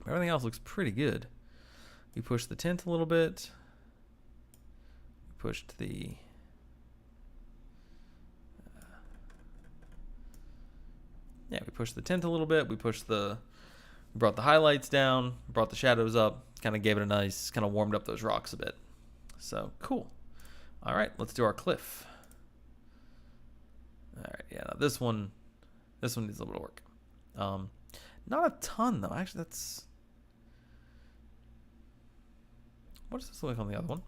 Everything else looks pretty good. We pushed the tint a little bit. We pushed the we pushed the tint a little bit. We brought the highlights down, brought the shadows up, kind of gave it a nice, kind of warmed up those rocks a bit. So cool. All right, let's do our cliff. All right, yeah, now this one needs a little bit of work. Not a ton though. Actually, what does this look like on the other one?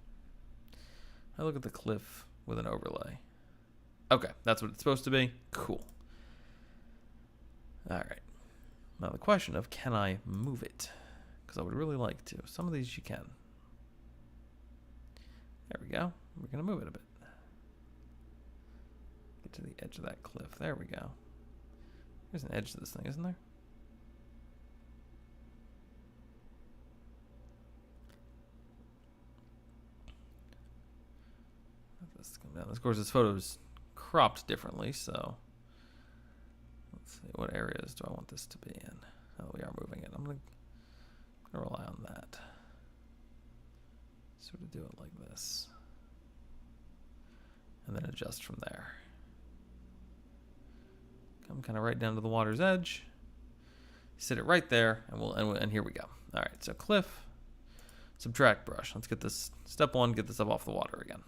I look at the cliff with an overlay. Okay, that's what it's supposed to be. Cool. All right. Now the question of, can I move it? Because I would really like to. Some of these you can. There we go. We're going to move it a bit. Get to the edge of that cliff. There we go. There's an edge to this thing, isn't there? Let's come down. Of course, this photo's cropped differently, so let's see. What areas do I want this to be in? Oh, we are moving it. I'm going to rely on that. Sort of do it like this. And then adjust from there. Come kind of right down to the water's edge. Sit it right there, and here we go. All right, so cliff, subtract brush. Let's get this, step 1, get this up off the water again.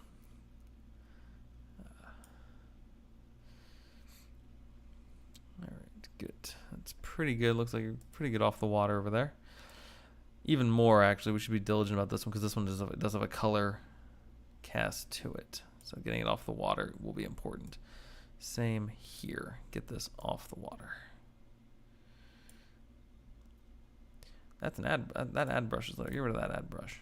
All right, good. That's pretty good. Looks like you're pretty good off the water over there. Even more, actually, we should be diligent about this one because this one does have a color cast to it. So getting it off the water will be important. Same here. Get this off the water. That's an that add brush is there. Get rid of that add brush.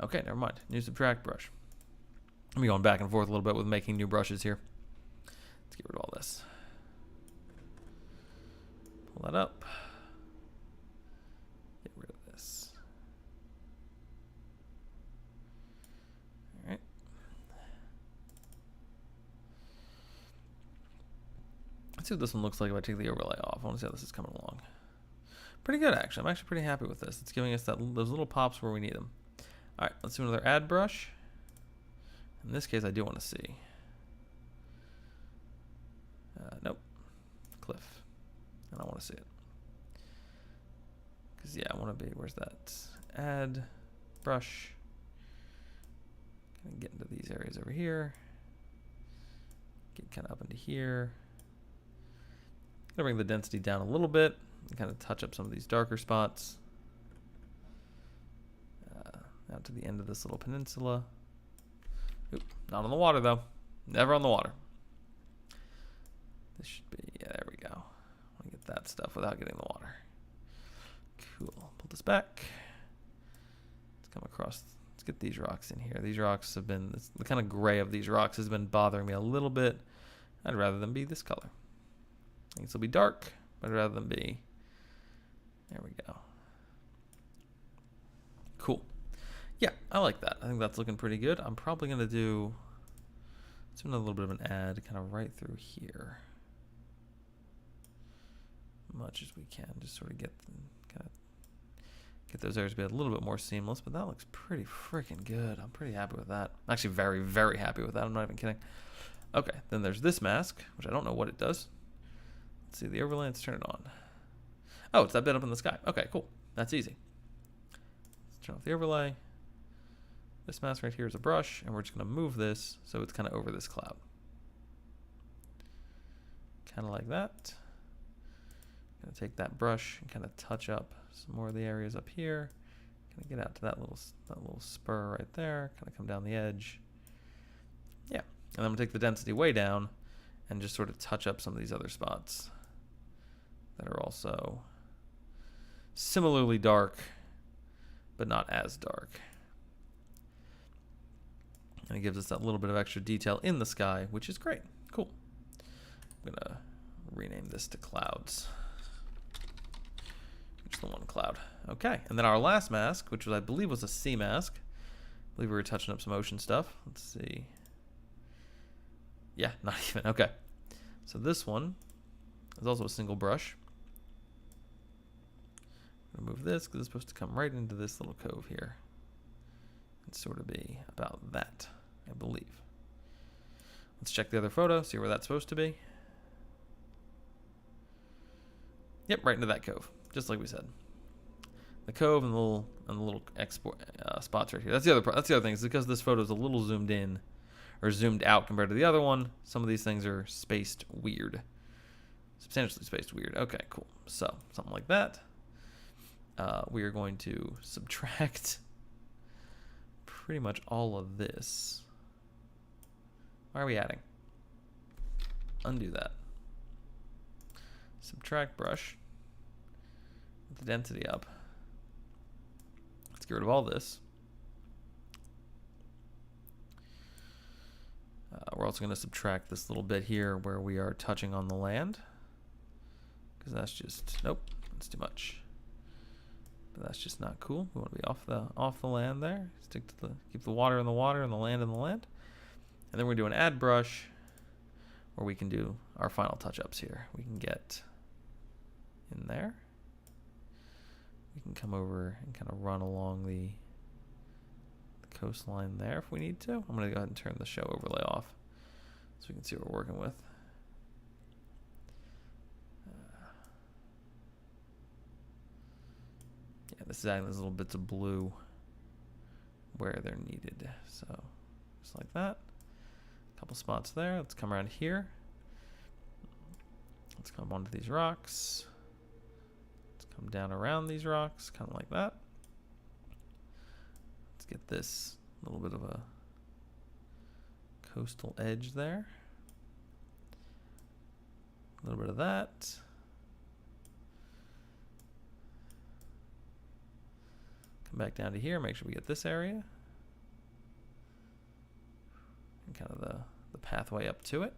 Okay, never mind. New subtract brush. I'm going back and forth a little bit with making new brushes here. Let's get rid of all this. Pull that up. Get rid of this. All right. Let's see what this one looks like if I take the overlay off. I want to see how this is coming along. Pretty good, actually. I'm actually pretty happy with this. It's giving us those little pops where we need them. All right, let's do another add brush. In this case, I do want to see. Nope. Cliff. And I want to see it. Because, yeah, I want to be, where's that? Add brush. Kind of get into these areas over here. Get kind of up into here. Gonna bring the density down a little bit and kind of touch up some of these darker spots. Out to the end of this little peninsula. Oop, not on the water though. Never on the water. This should be, yeah, there we go. I want to get that stuff without getting the water. Cool. Pull this back. Let's come across. Let's get these rocks in here. These rocks have been, the kind of gray of these rocks has been bothering me a little bit. I'd rather them be this color. I think this will be dark, but I'd rather them be, there we go. Cool. Yeah, I like that. I think that's looking pretty good. I'm probably going to do, let's do a little bit of an add kind of right through here. much as we can. Just sort of get those areas to be a little bit more seamless, but that looks pretty freaking good. I'm pretty happy with that. I'm actually very, very happy with that. I'm not even kidding. Okay, then there's this mask, which I don't know what it does. Let's see the overlay. Let's turn it on. Oh, it's that bit up in the sky. Okay, cool. That's easy. Let's turn off the overlay. This mask right here is a brush, and we're just going to move this so it's kind of over this cloud. Kind of like that. Going to take that brush and kind of touch up some more of the areas up here. Kind of get out to that little spur right there. Kind of come down the edge. Yeah, and then I'm going to take the density way down and just sort of touch up some of these other spots that are also similarly dark, but not as dark. And it gives us that little bit of extra detail in the sky, which is great. Cool. I'm going to rename this to clouds. Just the one cloud. Okay, and then our last mask, which was, I believe was a sea mask. I believe we were touching up some ocean stuff. Let's see. Yeah, not even. Okay. So this one is also a single brush. I'm going to move this because it's supposed to come right into this little cove here. And sort of be about that, I believe. Let's check the other photo, see where that's supposed to be. Yep, right into that cove, just like we said. The cove and the little export spots right here. That's the other thing. Is because this photo is a little zoomed in or zoomed out compared to the other one. Some of these things are spaced weird, substantially spaced weird. Okay, cool. So something like that. We are going to subtract pretty much all of this. Why are we adding? Undo that. Subtract brush. With the density up. Let's get rid of all this. We're also going to subtract this little bit here where we are touching on the land. Because that's just, nope, that's too much. But that's just not cool. We want to be off the land there. Stick to keep the water in the water and the land in the land. And then we're doing add brush, where we can do our final touch-ups here. We can get in there. We can come over and kind of run along the coastline there if we need to. I'm going to go ahead and turn the show overlay off so we can see what we're working with. Yeah, this is adding those little bits of blue where they're needed. So just like that. A couple spots there. Let's come around here. Let's come onto these rocks. Let's come down around these rocks, kind of like that. Let's get this little bit of a coastal edge there. A little bit of that. Come back down to here, make sure we get this area. And kind of the pathway up to it.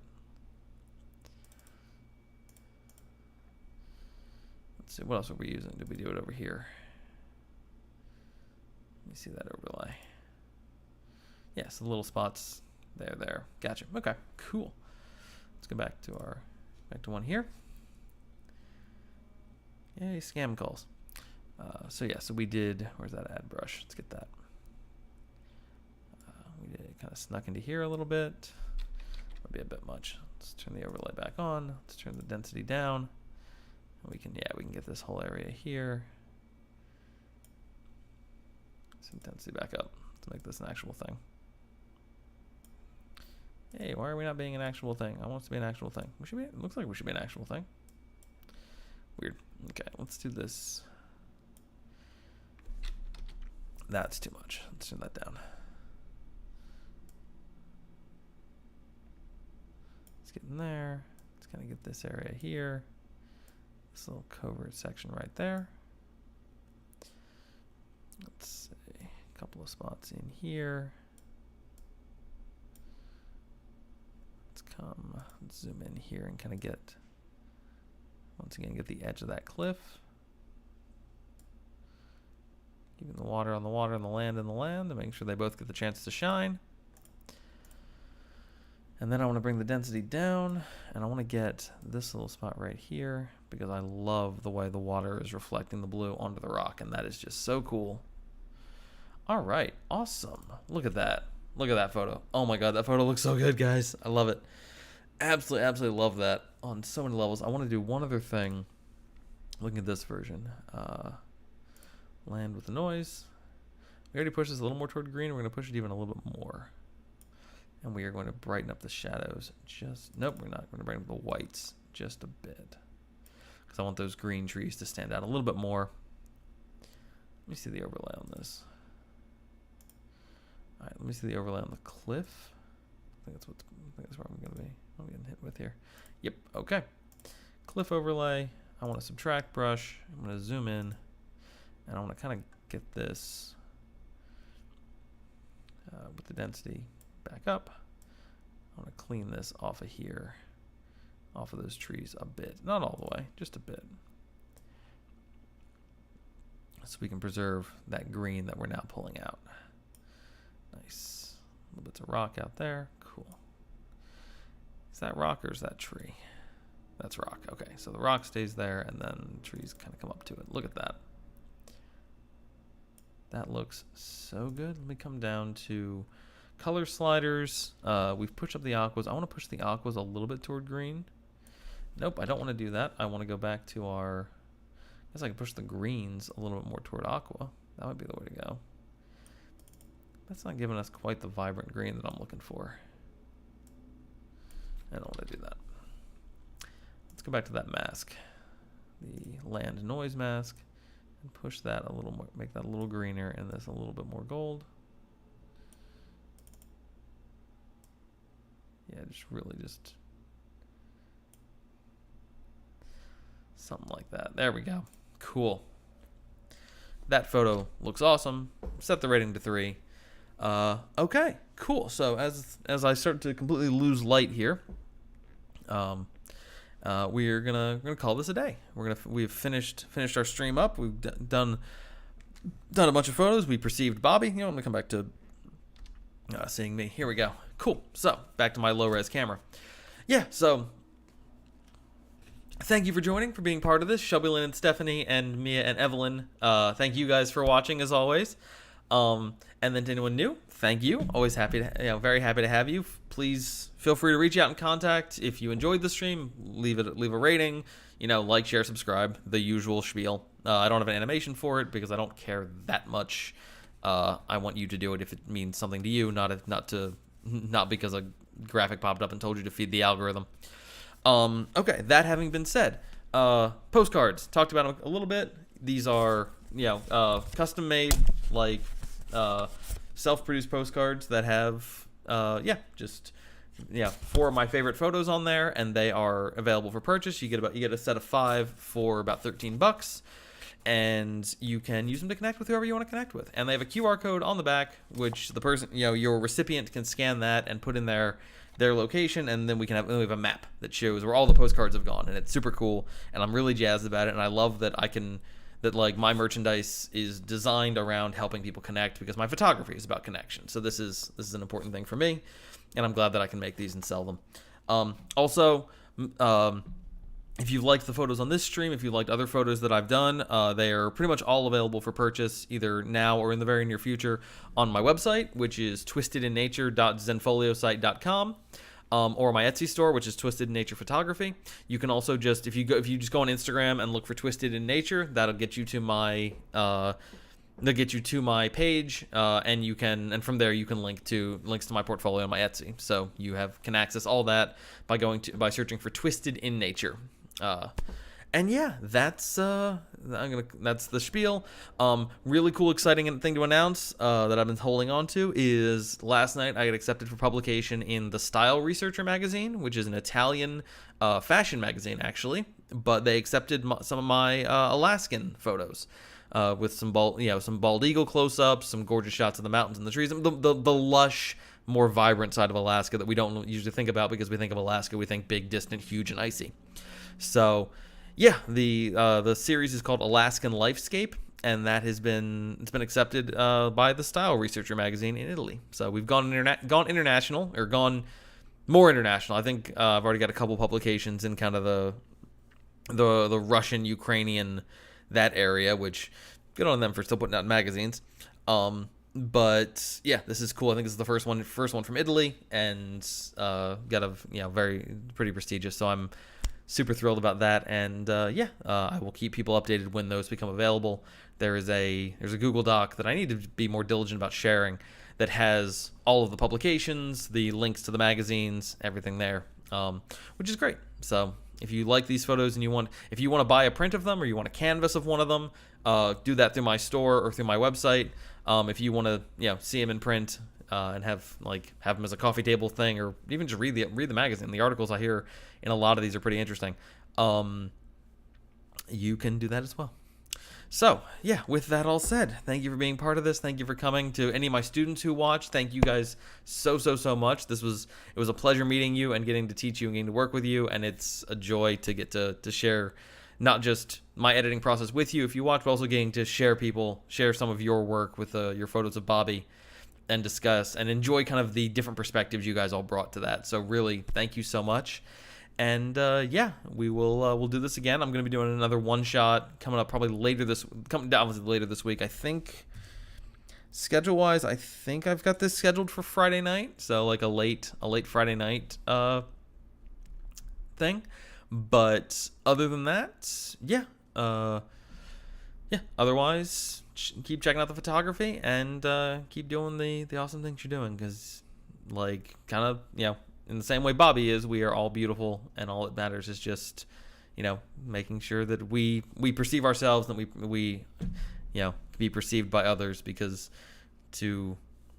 Let's see, what else are we using? Did we do it over here? Let me see that overlay. Yes, the little spots there. Gotcha. Okay, cool. Let's go back to one here. Yay, scam calls. So we did, where's that add brush? Let's get that. We did kind of snuck into here a little bit. Might be a bit much. Let's turn the overlay back on. Let's turn the density down. And we can get this whole area here. Some density back up to make this an actual thing. Hey, why are we not being an actual thing? I want us to be an actual thing. We should be. It looks like we should be an actual thing. Weird. Okay, let's do this. That's too much. Let's turn that down. Let's get in there. Let's kind of get this area here. This little covert section right there. Let's see. A couple of spots in here. Let's zoom in here and kind of get, once again, get the edge of that cliff. Keeping the water on the water and the land in the land to make sure they both get the chance to shine. And then I want to bring the density down, and I want to get this little spot right here because I love the way the water is reflecting the blue onto the rock, and that is just so cool. All right, awesome. Look at that. Look at that photo. Oh my God, that photo looks so good, guys. I love it. Absolutely, absolutely love that on so many levels. I want to do one other thing. Looking at this version. Land with the noise. We already pushed this a little more toward green. We're going to push it even a little bit more. And we are going to brighten up the shadows. Nope, we're not. We're going to brighten up the whites just a bit. Because I want those green trees to stand out a little bit more. Let me see the overlay on this. All right, let me see the overlay on the cliff. I think that's where I'm going to be. I'm getting hit with here. Yep, okay. Cliff overlay. I want to subtract brush. I'm going to zoom in. And I want to kind of get this with the density back up. I want to clean this off of here, off of those trees a bit. Not all the way, just a bit. So we can preserve that green that we're now pulling out. Nice. A little bits of rock out there. Cool. Is that rock or is that tree? That's rock. Okay, so the rock stays there and then trees kind of come up to it. Look at that. That looks so good. Let me come down to color sliders. We've pushed up the aquas. I want to push the aquas a little bit toward green. Nope, I don't want to do that. I want to go back to our... I guess I can push the greens a little bit more toward aqua. That might be the way to go. That's not giving us quite the vibrant green that I'm looking for. I don't want to do that. Let's go back to that mask. The land noise mask. And push that a little more, make that a little greener and this a little bit more gold. Yeah, just something like that. There we go. Cool. That photo looks awesome. Set the rating to 3. Okay, cool. So as I start to completely lose light here, we're gonna call this a day. We've finished our stream up. We've done a bunch of photos. We perceived Bobby. I'm gonna come back to seeing me. Here we go. Cool. So back to my low res camera. Yeah. So thank you for joining, for being part of this. Shelby Lynn and Stephanie and Mia and Evelyn. Thank you guys for watching as always. And then to anyone new, thank you. Always happy to, very happy to have you. Please feel free to reach out and contact. If you enjoyed the stream, leave a rating, like, share, subscribe, the usual spiel. I don't have an animation for it because I don't care that much. I want you to do it if it means something to you, not because a graphic popped up and told you to feed the algorithm. Okay, that having been said, postcards, talked about them a little bit. These are, custom made, self-produced postcards that have, 4 of my favorite photos on there, and they are available for purchase. You get a set of 5 for about $13, and you can use them to connect with whoever you want to connect with. And they have a QR code on the back, which the person, your recipient can scan that and put in their location, and then we have a map that shows where all the postcards have gone, and it's super cool. And I'm really jazzed about it, and I love that my merchandise is designed around helping people connect, because my photography is about connection. So this is an important thing for me, and I'm glad that I can make these and sell them. Also, if you've liked the photos on this stream, if you liked other photos that I've done, they are pretty much all available for purchase either now or in the very near future on my website, which is twistedinnature.zenfoliosite.com. Or my Etsy store, which is Twisted in Nature Photography. You can also just, if you just go on Instagram and look for Twisted in Nature, that'll get you to my page, and from there you can links to my portfolio on my Etsy. So you can access all that by searching for Twisted in Nature. And yeah, that's the spiel. Really cool, exciting thing to announce that I've been holding on to is last night I got accepted for publication in the Style Researcher magazine, which is an Italian fashion magazine actually. But they accepted some of my Alaskan photos with some bald eagle close-ups, some gorgeous shots of the mountains and the trees, the lush, more vibrant side of Alaska that we don't usually think about, because we think of Alaska, we think big, distant, huge, and icy. So yeah, the series is called Alaskan Lifescape, and it's been accepted by the Style Researcher magazine in Italy. So we've gone international, or gone more international. I think I've already got a couple publications in kind of the Russian, Ukrainian, that area, which good on them for still putting out magazines. But yeah, this is cool. I think this is the first one from Italy, and got a very pretty prestigious. So I'm super thrilled about that, and I will keep people updated when those become available. There's a Google Doc that I need to be more diligent about sharing that has all of the publications, the links to the magazines, everything there, which is great. So if you like these photos and if you want to buy a print of them or you want a canvas of one of them, do that through my store or through my website. If you want to see them in print and have them as a coffee table thing, or even just read the magazine. The articles I hear in a lot of these are pretty interesting. You can do that as well. So, yeah, with that all said, thank you for being part of this. Thank you for coming. To any of my students who watch, thank you guys so much. It was a pleasure meeting you and getting to teach you and getting to work with you, and it's a joy to get to share not just my editing process with you if you watch, but also getting to share some of your work with your photos of Bobby and discuss and enjoy kind of the different perspectives you guys all brought to that. So really, thank you so much. And we'll do this again. I'm going to be doing another one shot coming up probably later this week. I think schedule wise, I think I've got this scheduled for Friday night. So like a late Friday night thing. But other than that, otherwise keep checking out the photography and keep doing the awesome things you're doing, because in the same way Bobby is, we are all beautiful, and all that matters is just, making sure that we perceive ourselves, and we be perceived by others, because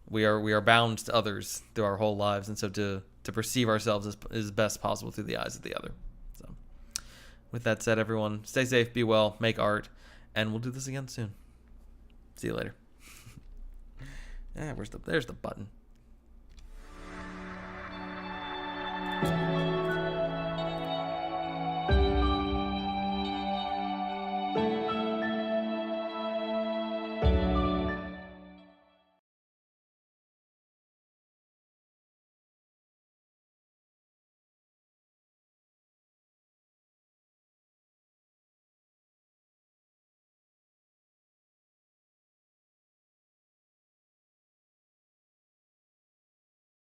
we are bound to others through our whole lives, and so to perceive ourselves as best possible through the eyes of the other. So with that said, everyone, stay safe, be well, make art, and we'll do this again soon. See you later. There's the button.